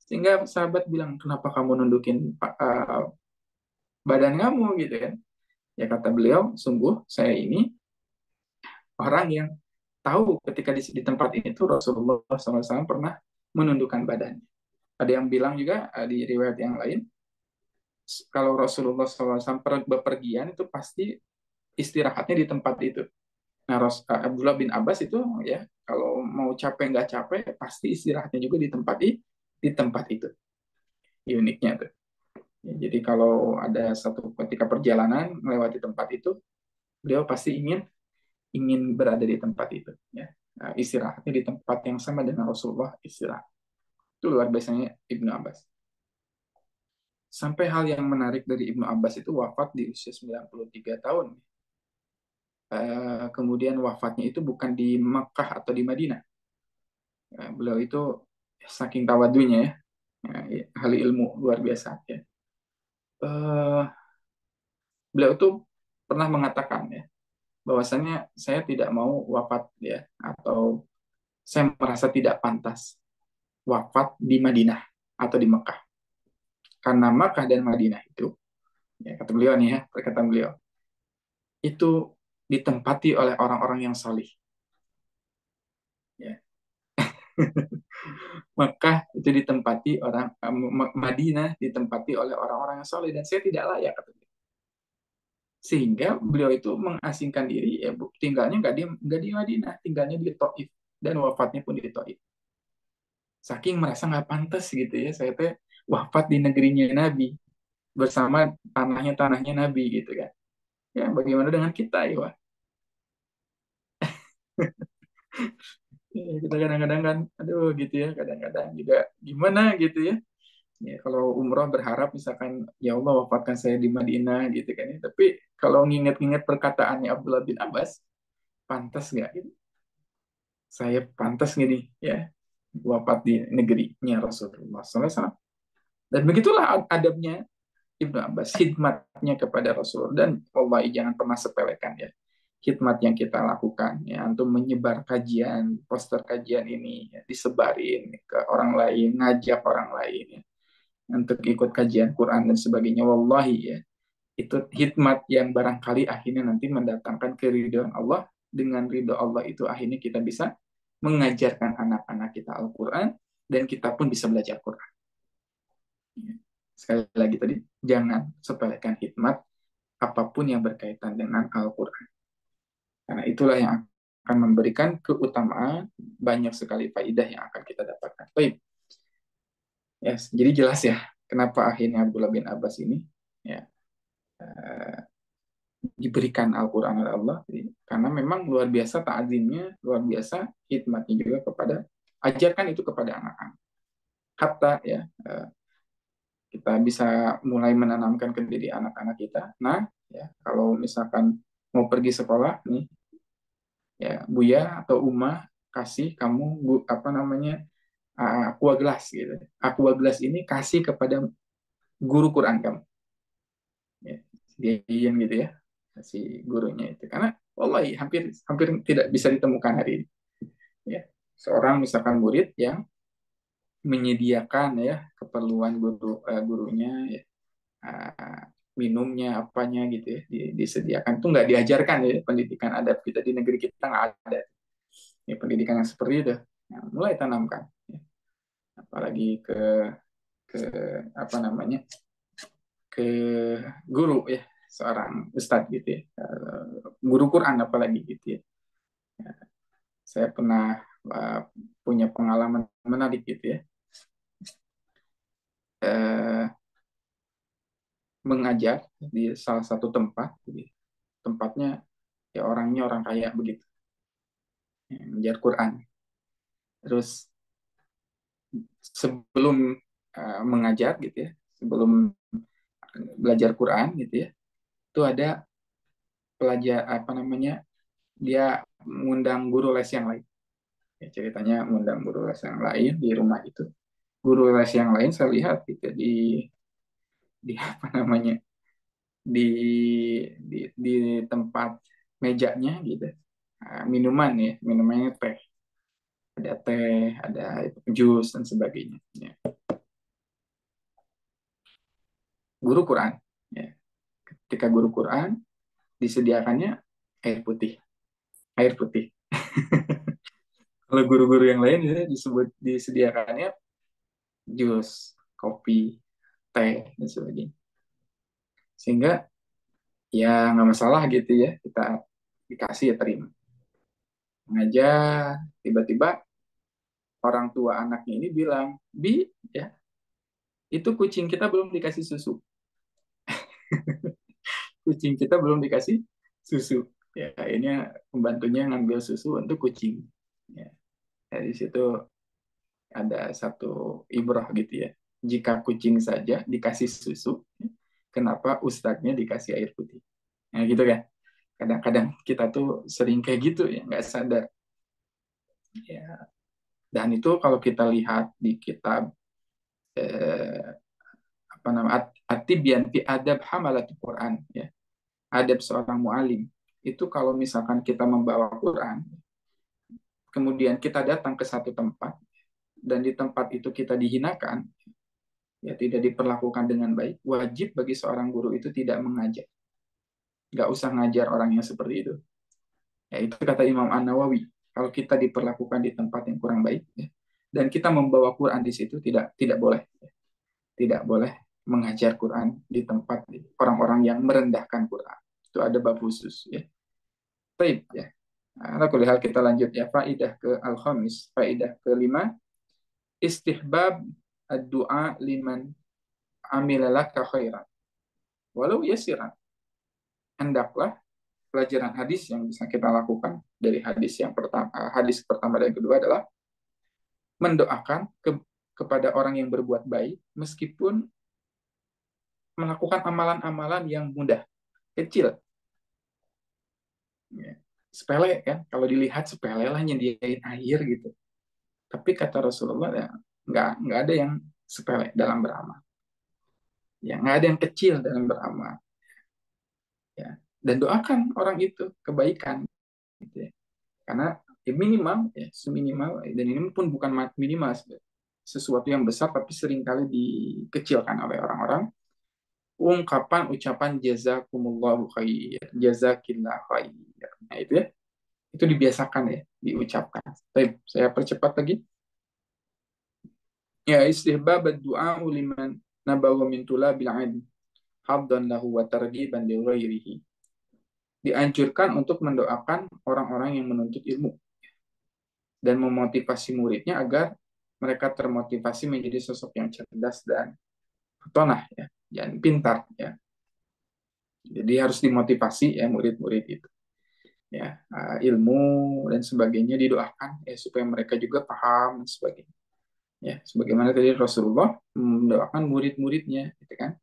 B: sehingga sahabat bilang, kenapa kamu nundukin badan kamu gitu kan. Ya kata beliau, sungguh saya ini orang yang tahu ketika di tempat itu Rasulullah SAW pernah menundukkan badannya. Ada yang bilang juga di riwayat yang lain, kalau Rasulullah SAW bepergian itu pasti istirahatnya di tempat itu. Nah, Abdullah bin Abbas itu, ya, kalau mau capek nggak capek pasti istirahatnya juga di tempat itu. Uniknya tuh. Ya, jadi kalau ada satu ketika perjalanan melewati tempat itu, beliau pasti ingin ingin berada di tempat itu, ya. Nah, istirahatnya di tempat yang sama dengan Rasulullah istirahat. Itu luar biasanya Ibnu Abbas. Sampai hal yang menarik dari Ibnu Abbas itu wafat di usia 93 tahun. Kemudian wafatnya itu bukan di Makkah atau di Madinah. Beliau itu saking tawadunya, ya, ahli ilmu luar biasa, ya. Eh, Beliau itu pernah mengatakan, ya, bahwasanya saya tidak mau wafat, ya, atau saya merasa tidak pantas wafat di Madinah atau di Mekah. Karena Makkah dan Madinah itu, ya, kata beliau nih, ya, perkataan beliau, itu ditempati oleh orang-orang yang salih. Ya. Mekah itu ditempati Madinah ditempati oleh orang-orang yang salih, dan saya tidak layak, kata beliau. Sehingga beliau itu mengasingkan diri, ya, tinggalnya nggak di Madinah, tinggalnya di Taif, dan wafatnya pun di Taif. Saking merasa nggak pantas gitu ya, saya teh wafat di negerinya Nabi bersama tanahnya Nabi gitu kan. Ya, bagaimana dengan kita ya, Wak? Kita kadang-kadang kan, aduh gitu ya, kadang-kadang juga gimana gitu ya. Ya, kalau umroh berharap misalkan, ya Allah wafatkan saya di Madinah gitu kan ya. Tapi kalau nginget-nginget perkataannya Abdullah bin Abbas, pantas nggak gitu? Saya pantas nggak nih, ya, wafat di negerinya Rasulullah SAW. Dan begitulah adabnya Ibnu Abbas, khidmatnya kepada Rasul. Dan wallahi jangan pernah sepelekan, ya, khidmat yang kita lakukan, ya, untuk menyebar kajian, poster kajian ini, ya, disebarin ke orang lain, ngajak orang lain, ya, untuk ikut kajian Quran dan sebagainya. Wallahi, ya, itu khidmat yang barangkali akhirnya nanti mendatangkan keridhaan Allah. Dengan ridho Allah itu akhirnya kita bisa mengajarkan anak-anak kita Al-Quran, dan kita pun bisa belajar Quran. Sekali lagi tadi, jangan sepelekan khidmat apapun yang berkaitan dengan Al-Quran. Karena itulah yang akan memberikan keutamaan, banyak sekali faidah yang akan kita dapatkan. Baik. Yes, jadi jelas ya, kenapa akhirnya Abdullah bin Abbas ini, ya, diberikan Al-Quran oleh Allah. Karena memang luar biasa ta'zimnya, luar biasa khidmatnya juga kepada, ajarkan itu kepada anak-anak. Hatta, ya, kita bisa mulai menanamkan ke diri anak-anak kita. Nah, ya, kalau misalkan mau pergi sekolah nih, ya, Buya atau Uma kasih kamu apa namanya, aqua gelas gitu. Aqua gelas ini kasih kepada guru Quran kamu. Ya, dia gitu ya, kasih gurunya itu. Karena wallahi hampir hampir tidak bisa ditemukan hari ini. Ya, seorang misalkan murid yang menyediakan, ya, keperluan gurunya, ya, uh, minumnya apanya gitu ya, disediakan, tuh nggak diajarkan, ya, pendidikan adab kita di negeri kita nggak ada, ya, pendidikan yang seperti itu. Nah, mulai tanamkan, ya. Apalagi ke apa namanya, ke guru, ya, seorang ustadz gitu ya. Guru Quran apalagi gitu ya. Saya pernah punya pengalaman menarik gitu ya. Eh, Mengajar di salah satu tempat, gitu. Tempatnya, ya, orangnya orang kaya begitu, ya, mengajar Quran. Terus sebelum mengajar gitu ya, sebelum belajar Quran gitu ya, itu ada pelajar apa namanya, dia mengundang guru les yang lain. Ya, ceritanya mengundang guru les yang lain di rumah itu. Guru les yang lain saya lihat gitu di apa namanya, di di tempat mejanya gitu. Minuman ya, minumannya teh, ada jus dan sebagainya. Ya. Guru Quran. Ya. Ketika guru Quran disediakannya air putih, air putih. Kalau guru-guru yang lain ya, disediakannya jus, kopi, teh dan sebagainya. Sehingga ya nggak masalah gitu ya, kita dikasih ya terima. Ngajar, tiba-tiba orang tua anaknya ini bilang, Bi, ya itu kucing kita belum dikasih susu. Kucing kita belum dikasih susu. Ya, akhirnya pembantunya ngambil susu untuk kucing. Ya, dari situ ada satu ibrah gitu ya. Jika kucing saja dikasih susu, kenapa ustadznya dikasih air putih? Nah gitu kan. Kadang-kadang kita tuh sering kayak gitu ya, nggak sadar. Ya. Dan itu kalau kita lihat di kitab eh, apa nama At-Tibyan fi Adab Hamalatul Quran ya. Adab seorang mualim. Itu kalau misalkan kita membawa Quran, kemudian kita datang ke satu tempat dan di tempat itu kita dihinakan, ya tidak diperlakukan dengan baik, wajib bagi seorang guru itu tidak mengajar. Nggak usah ngajar orang yang seperti itu. Ya, itu kata Imam An-Nawawi. Kalau kita diperlakukan di tempat yang kurang baik, ya, dan kita membawa Quran di situ tidak tidak boleh, ya. Tidak boleh mengajar Quran di tempat orang-orang yang merendahkan Quran. Itu ada bab khusus. Ya. Baik, ya. Nah, hal kita lanjut ya. Faidah ke al-khamis, faidah kelima, istihbab ad-du'a liman amilalaka khairan walau yasiran. Hendaklah pelajaran hadis yang bisa kita lakukan dari hadis pertama dan kedua adalah mendoakan kepada orang yang berbuat baik meskipun melakukan amalan-amalan yang mudah, kecil. Ya. Sepele kan, kalau dilihat sepele lah nyediain air gitu. Tapi kata Rasulullah ya, nggak ada yang sepele dalam beramal. Ya, nggak ada yang kecil dalam beramal. Ya. Dan doakan orang itu kebaikan. Gitu ya. Karena ya minimal, ya, seminimal, dan ini pun bukan minimal, sesuatu yang besar tapi seringkali dikecilkan oleh orang-orang. Ungkapan ucapan jazakumullahu khair, jazakillah khair. Nah itu ya, itu dibiasakan ya, diucapkan. Baik, saya percepat lagi. Ya, istihbab ad-du'a liman nabawa min tulabil ilm haddan lahu wa targhiban li ghairihi. Dianjurkan untuk mendoakan orang-orang yang menuntut ilmu dan memotivasi muridnya agar mereka termotivasi menjadi sosok yang cerdas dan petonah ya, dan pintar ya. Jadi harus dimotivasi ya murid-murid itu. Ya, ilmu dan sebagainya didoakan ya supaya mereka juga paham dan sebagainya. Ya, sebagaimana tadi Rasulullah mendoakan murid-muridnya gitu kan.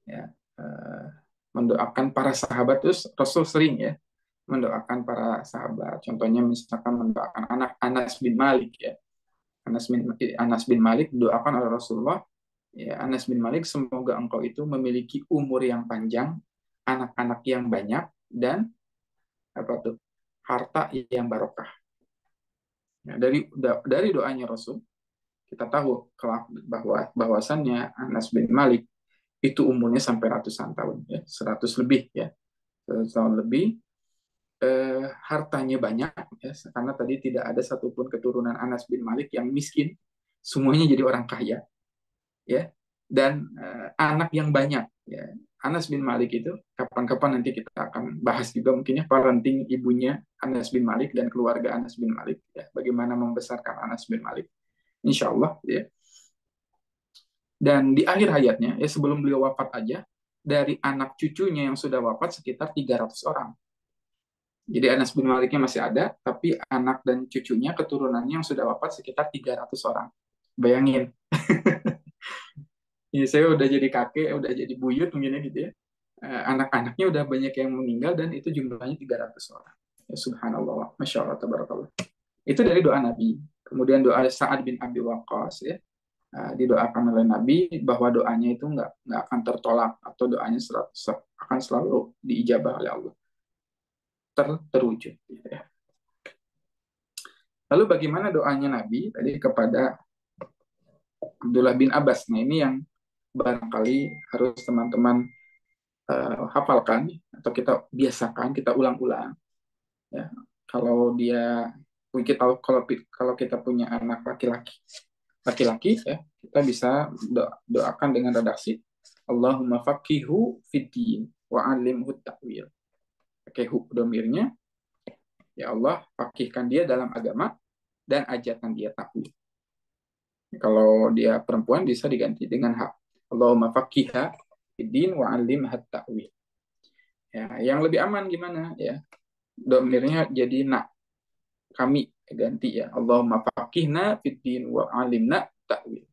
B: Ya, mendoakan para sahabat, terus Rasul sering ya mendoakan para sahabat. Contohnya misalkan mendoakan anak Anas bin Malik ya. Anas bin Malik doakan oleh Rasulullah, ya Anas bin Malik, semoga engkau itu memiliki umur yang panjang, anak-anak yang banyak, dan apa tuh, harta yang barokah. Nah, dari doanya Rasul kita tahu bahwasannya Anas bin Malik itu umurnya sampai ratusan tahun ya, 100 lebih ya, 100 tahun lebih, hartanya banyak ya, karena tadi tidak ada satupun keturunan Anas bin Malik yang miskin, semuanya jadi orang kaya ya, dan anak yang banyak ya. Anas bin Malik itu kapan-kapan nanti kita akan bahas juga mungkin ya parenting ibunya Anas bin Malik dan keluarga Anas bin Malik ya, bagaimana membesarkan Anas bin Malik insya Allah ya. Dan di akhir hayatnya ya, sebelum beliau wafat aja, dari anak cucunya yang sudah wafat sekitar 300 orang. Jadi Anas bin Maliknya masih ada, tapi anak dan cucunya, keturunannya yang sudah wafat sekitar 300 orang. Bayangin. Ya, saya udah jadi kakek, udah jadi buyut mungkin ya gitu ya. Anak-anaknya udah banyak yang meninggal dan itu jumlahnya 300 orang. Ya, subhanallah, masya Allah, tabarakallah. Itu dari doa Nabi. Kemudian doa Sa'ad bin Abi Waqqas ya, didoakan oleh Nabi bahwa doanya itu nggak akan tertolak atau doanya akan selalu diijabah oleh Allah, terwujud. Gitu ya. Lalu bagaimana doanya Nabi tadi kepada Abdullah bin Abbas? Nah ini yang barangkali harus teman-teman hafalkan atau kita biasakan, kita ulang-ulang. Ya, kalau dia kita kalau kita punya anak laki-laki ya, kita bisa doakan dengan redaksi Allahumma faqihu fiddin wa alimhu ta'wil. Pakai domirnya, ya Allah fakihkan dia dalam agama dan ajarkan dia takwil. Kalau dia perempuan bisa diganti dengan hak. Allahumma faqiha fiddin wa alimha ta'wil. Ya, yang lebih aman gimana ya? Domirnya jadi nak, kami ganti ya. Allahumma faqihna fiddin wa alimna ta'wil.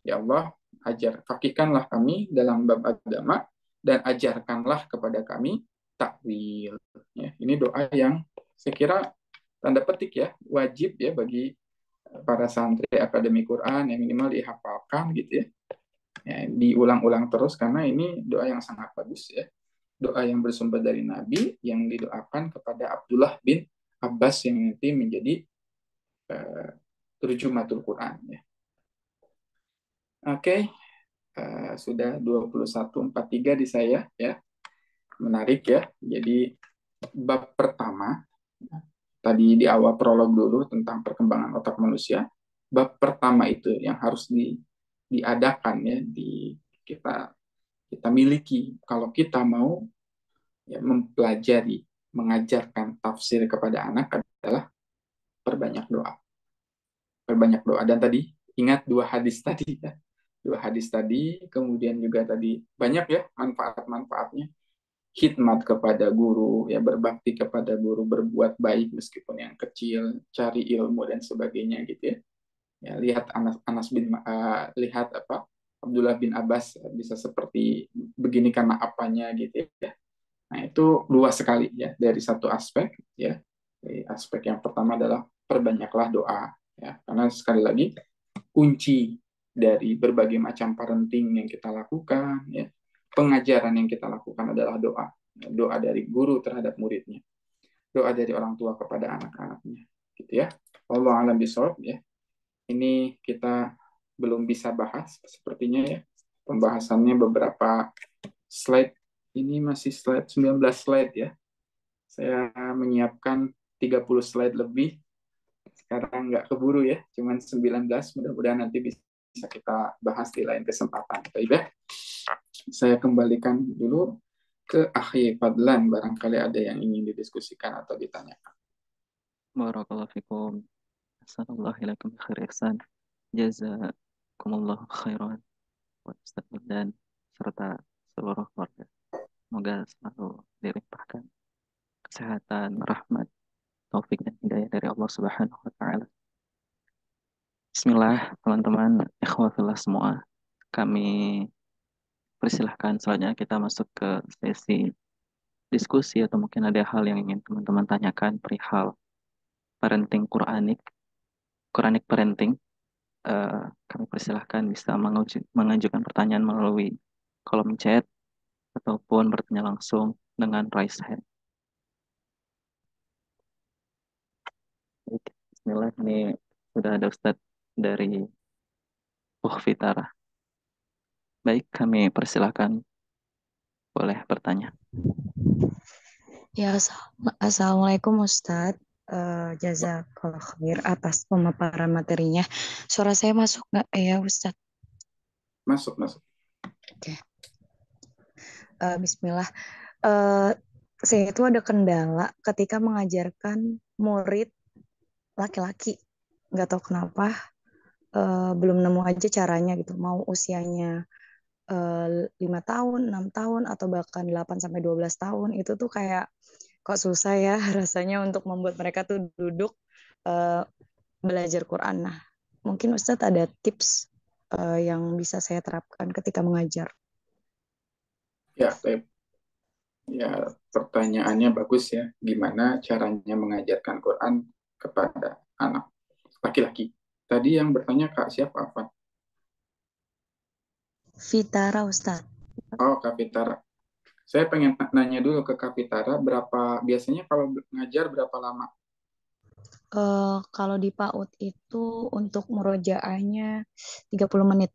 B: Ya Allah, fakihkanlah kami dalam bab agama dan ajarkanlah kepada kami takwil. Ya, ini doa yang saya kira tanda petik ya, wajib ya bagi para santri akademi Quran yang minimal dihafalkan gitu ya. Ya, diulang-ulang terus karena ini doa yang sangat bagus ya. Doa yang bersumber dari Nabi yang didoakan kepada Abdullah bin Abbas yang nanti menjadi terjematul Quran ya. Oke, sudah 21:43 di saya ya. Menarik ya. Jadi bab pertama tadi di awal prolog dulu tentang perkembangan otak manusia. Bab pertama itu yang harus diadakan ya, kita miliki kalau kita mau ya, mempelajari, mengajarkan tafsir kepada anak adalah perbanyak doa. Perbanyak doa. Dan tadi ingat dua hadis tadi ya. Dua hadis tadi, kemudian juga tadi banyak ya manfaat-manfaatnya. Khidmat kepada guru, ya berbakti kepada guru, berbuat baik meskipun yang kecil, cari ilmu dan sebagainya gitu ya. Ya lihat lihat apa Abdullah bin Abbas bisa seperti begini karena apanya gitu ya. Nah, itu luas sekali ya dari satu aspek ya. Dari aspek yang pertama adalah perbanyaklah doa ya. Karena sekali lagi kunci dari berbagai macam parenting yang kita lakukan ya, pengajaran yang kita lakukan adalah doa. Doa dari guru terhadap muridnya. Doa dari orang tua kepada anak-anaknya gitu ya. Allah alam bisawab ya. Ini kita belum bisa bahas sepertinya ya. Pembahasannya beberapa slide. Ini masih 19 slide ya. Saya menyiapkan 30 slide lebih. Sekarang nggak keburu ya, cuman 19. Mudah-mudahan nanti bisa kita bahas di lain kesempatan. Baik, saya kembalikan dulu ke Akhi Fadlan. Barangkali ada yang ingin didiskusikan atau ditanyakan.
A: Barakallahu fikum. Assalamualaikum khair ihsan. Jazakumullah khairan wa dan serta seluruh keluarga. Semoga selalu dilimpahkan kesehatan, rahmat, taufik dan hidayah dari Allah Subhanahu wa taala. Bismillah, teman-teman, ikhwafillah semua. Kami persilahkan selanjutnya kita masuk ke sesi diskusi atau mungkin ada hal yang ingin teman-teman tanyakan perihal parenting Quranic parenting. Kami persilahkan bisa mengajukan pertanyaan melalui kolom chat ataupun bertanya langsung dengan raise hand. Bismillah, ini sudah ada Ustadz dari Fitara. Baik, kami persilahkan, boleh bertanya.
C: Ya, Assalamualaikum Ustadz. Jazakallah khair atas pemaparan materinya. Suara saya masuk nggak ya Ustadz?
B: Masuk.
C: Oke. Bismillah. Saya itu ada kendala ketika mengajarkan murid laki-laki. Nggak tahu kenapa. Belum nemu aja caranya gitu. Mau usianya 5 tahun, 6 tahun, atau bahkan 8-12 tahun. Itu tuh kayak kok susah ya rasanya untuk membuat mereka tuh duduk belajar Quran. Nah, mungkin Ustadz ada tips yang bisa saya terapkan ketika mengajar.
B: Ya, ya, pertanyaannya bagus ya. Gimana caranya mengajarkan Quran kepada anak laki-laki? Tadi yang bertanya Kak siapa, Afan?
C: Fitara Ustadz.
B: Oh, Kak Fitara. Saya pengen nanya dulu ke Kak Fitara, biasanya kalau ngajar berapa lama?
C: Kalau di PAUD itu untuk murojaahnya 30 menit.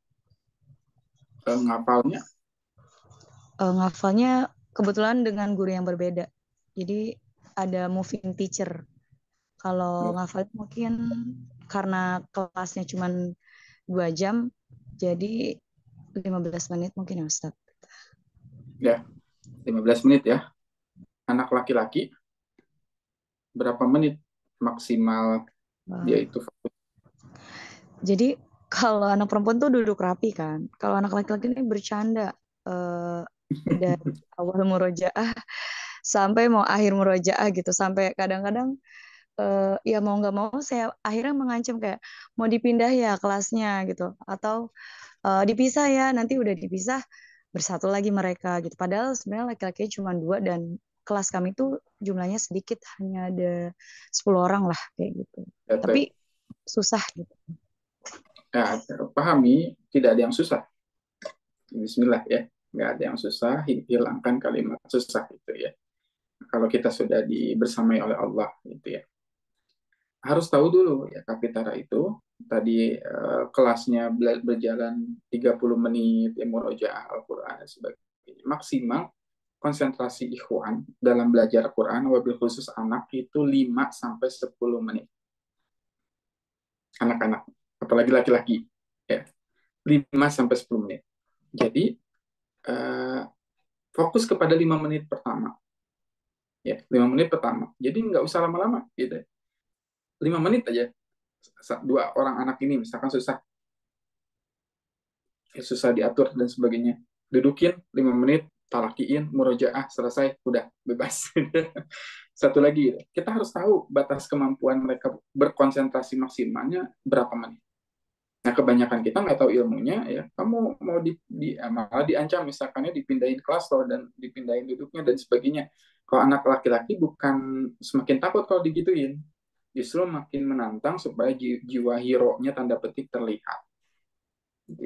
B: Ngapalnya?
C: Ngafalnya kebetulan dengan guru yang berbeda. Jadi ada moving teacher. Kalau ngafalnya mungkin karena kelasnya cuma 2 jam, jadi 15 menit mungkin ya Ustadz.
B: Ya, 15 menit ya. Anak laki-laki berapa menit maksimal dia itu?
C: Jadi kalau anak perempuan tuh duduk rapi kan. Kalau anak laki-laki ini bercanda. eh, dari awal murojaah sampai mau akhir murojaah gitu. Sampai kadang-kadang ya mau nggak mau saya akhirnya mengancam kayak mau dipindah ya kelasnya gitu. Atau dipisah ya, nanti udah dipisah bersatu lagi mereka gitu. Padahal sebenarnya laki-laki cuma 2 dan kelas kami tuh jumlahnya sedikit, hanya ada 10 orang lah kayak gitu.
B: Ya,
C: Tapi susah gitu.
B: ya, pahami, tidak ada yang susah. Bismillah ya, nggak ada yang susah. Hilangkan kalimat susah itu ya. Kalau kita sudah dibersamai oleh Allah gitu ya. Harus tahu dulu ya Kak Fitara itu tadi kelasnya berjalan 30 menit ya, murojaah Al-Qur'an dan sebagainya. Maksimal konsentrasi ikhwan dalam belajar Quran wabil khusus anak itu 5 sampai 10 menit. Anak-anak, apalagi laki-laki ya. 5 sampai 10 menit. Jadi fokus kepada 5 menit pertama. Ya, 5 menit pertama. Jadi nggak usah lama-lama gitu. 5 menit aja. Dua orang anak ini misalkan susah diatur dan sebagainya. Dudukin 5 menit, talakiin, murojaah, selesai, udah bebas. Satu lagi, kita harus tahu batas kemampuan mereka berkonsentrasi maksimalnya berapa menit. Nah, kebanyakan kita nggak tahu ilmunya, ya. Kamu mau malah diancam, misalkannya dipindahin kelas loh, dan dipindahin duduknya dan sebagainya. Kalau anak laki-laki bukan semakin takut kalau digituin, justru makin menantang supaya jiwa hero-nya tanda petik terlihat.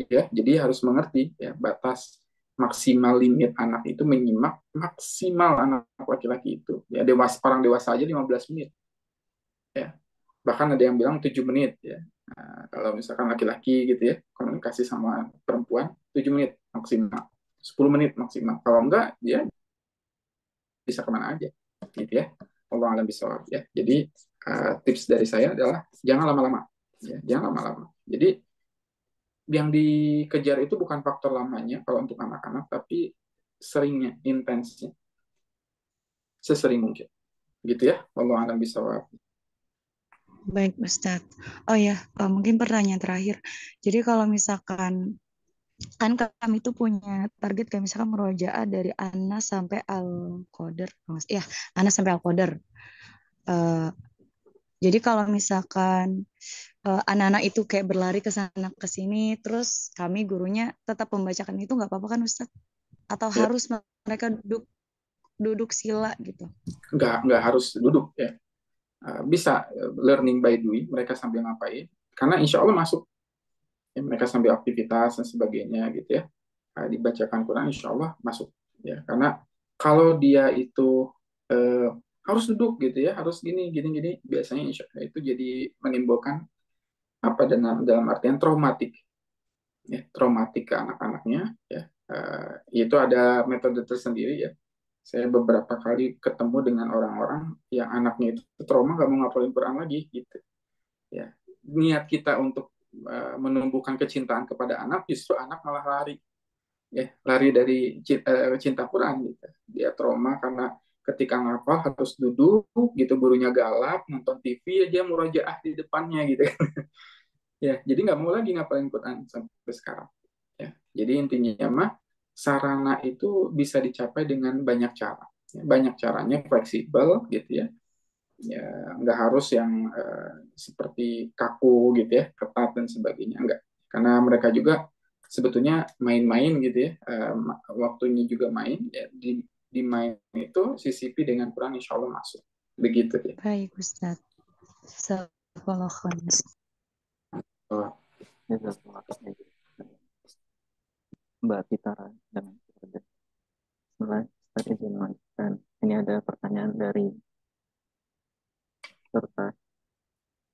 B: Ya, jadi harus mengerti ya batas maksimal limit anak itu menyimak maksimal anak laki-laki itu. Ya, orang dewasa aja 15 menit. Ya. Bahkan ada yang bilang 7 menit ya. Nah, kalau misalkan laki-laki gitu ya, komunikasi sama perempuan 7 menit maksimal. 10 menit maksimal. Kalau enggak, dia bisa kemana aja. Gitu ya. Allah alam bisawab ya. Jadi tips dari saya adalah jangan lama-lama. Ya, jangan lama-lama. Jadi yang dikejar itu bukan faktor lamanya kalau untuk anak-anak, tapi seringnya, intensnya. Sesering mungkin. Gitu ya. Allah alam bisawab.
C: Baik, Ustadz. Oh ya, mungkin pertanyaan terakhir. Jadi kalau misalkan kan kami itu punya target kayak misalkan murojaah dari Anas sampai Al-Qadar. Ya, Anas sampai Al-Qadar. Eh, jadi kalau misalkan anak-anak itu kayak berlari ke sana ke sini, terus kami gurunya tetap membacakan itu nggak apa-apa kan Ustadz? Atau
B: Ya,
C: harus mereka duduk duduk sila gitu?
B: nggak harus duduk ya. Bisa learning by doing, mereka sambil ngapain, karena insya Allah masuk ya, mereka sambil aktivitas dan sebagainya gitu ya. Dibacakan Quran insya Allah masuk ya, karena kalau dia itu eh, harus duduk gitu ya, harus gini gini gini, biasanya insya Allah itu jadi menimbulkan apa, dalam artian traumatik ya, traumatik ke anak-anaknya ya. Itu ada metode tersendiri ya. Saya beberapa kali ketemu dengan orang-orang yang anaknya itu trauma, nggak mau ngapalin Quran lagi gitu ya. Niat kita untuk menumbuhkan kecintaan kepada anak, justru anak malah lari ya, lari dari cinta Quran gitu. Dia trauma karena ketika ngapal harus duduk gitu, gurunya galak, nonton TV aja murojaah di depannya gitu. Ya, jadi nggak mau lagi ngapalin Quran sampai sekarang ya. Jadi intinya mah sarana itu bisa dicapai dengan banyak cara ya. Banyak caranya, fleksibel gitu ya. Ya, nggak harus yang seperti kaku gitu ya, ketat dan sebagainya, enggak. Karena mereka juga sebetulnya main-main gitu ya, waktunya juga main, ya, di main itu sisipi dengan Quran, insya Allah masuk. Begitu ya.
C: Baik, Ustadz. Jazakallah khair.
B: Oh,
A: Jazakallah khair. Mbak Fitara dengan keluarga. Bismillah, Ustaz izin melanjutkan. Ini ada pertanyaan dari serta.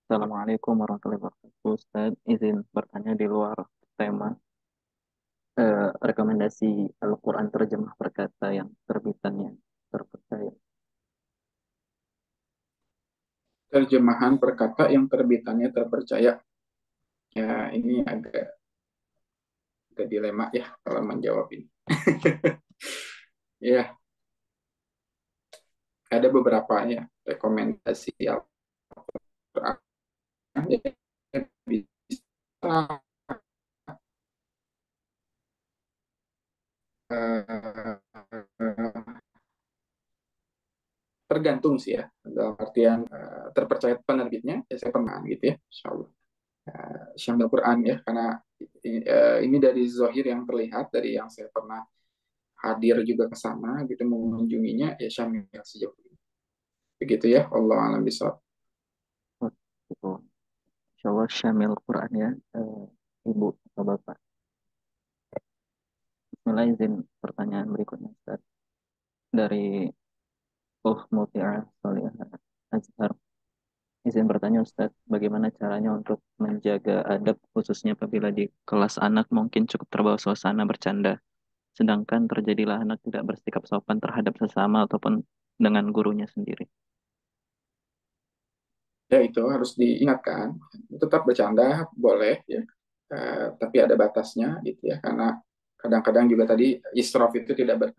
A: Assalamualaikum warahmatullahi wabarakatuh. Ustaz izin bertanya di luar tema rekomendasi Al-Quran terjemah perkata yang terbitannya terpercaya.
B: terjemahan perkata yang terbitannya terpercaya. Ya, ini agak dilema ya kalau menjawab ini. Ya, ada beberapa ya rekomendasi Al-Quran yang bisa eh, tergantung sih ya, dalam artian terpercaya penerbitnya, ya saya pernah gitu ya, insya Allah. Syamil Quran ya, karena ini dari Zohir yang terlihat, dari yang saya pernah hadir juga ke sana gitu, mengunjunginya, ya Syamil sejauh ini. Begitu ya, Allah alam bisawab.
A: Oh, gitu. Insya Allah Syamil Quran ya, Ibu atau Bapak. Bismillah, izin pertanyaan berikutnya Ustaz. Dari Mutiara Solihah Azhar. Izin bertanya Ustaz, bagaimana caranya untuk menjaga adab khususnya apabila di kelas anak mungkin cukup terbawa suasana bercanda, sedangkan terjadilah anak tidak bersikap sopan terhadap sesama ataupun dengan gurunya sendiri.
B: Ya itu harus diingatkan, tetap bercanda boleh ya, tapi ada batasnya gitu ya, karena kadang-kadang juga tadi israf itu tidak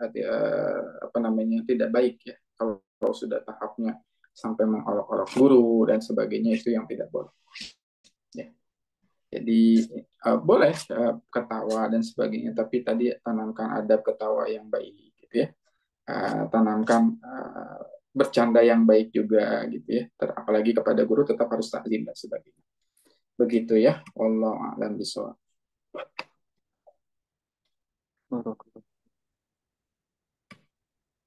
B: apa namanya, tidak baik ya, kalau sudah tahapnya sampai mengolok-olok guru dan sebagainya, itu yang tidak boleh ya. Jadi boleh ketawa dan sebagainya, tapi tadi tanamkan adab ketawa yang baik gitu ya. Tanamkan bercanda yang baik juga gitu ya. Apalagi kepada guru tetap harus taklim dan sebagainya. Begitu ya. Wallahu a'lam bishawab.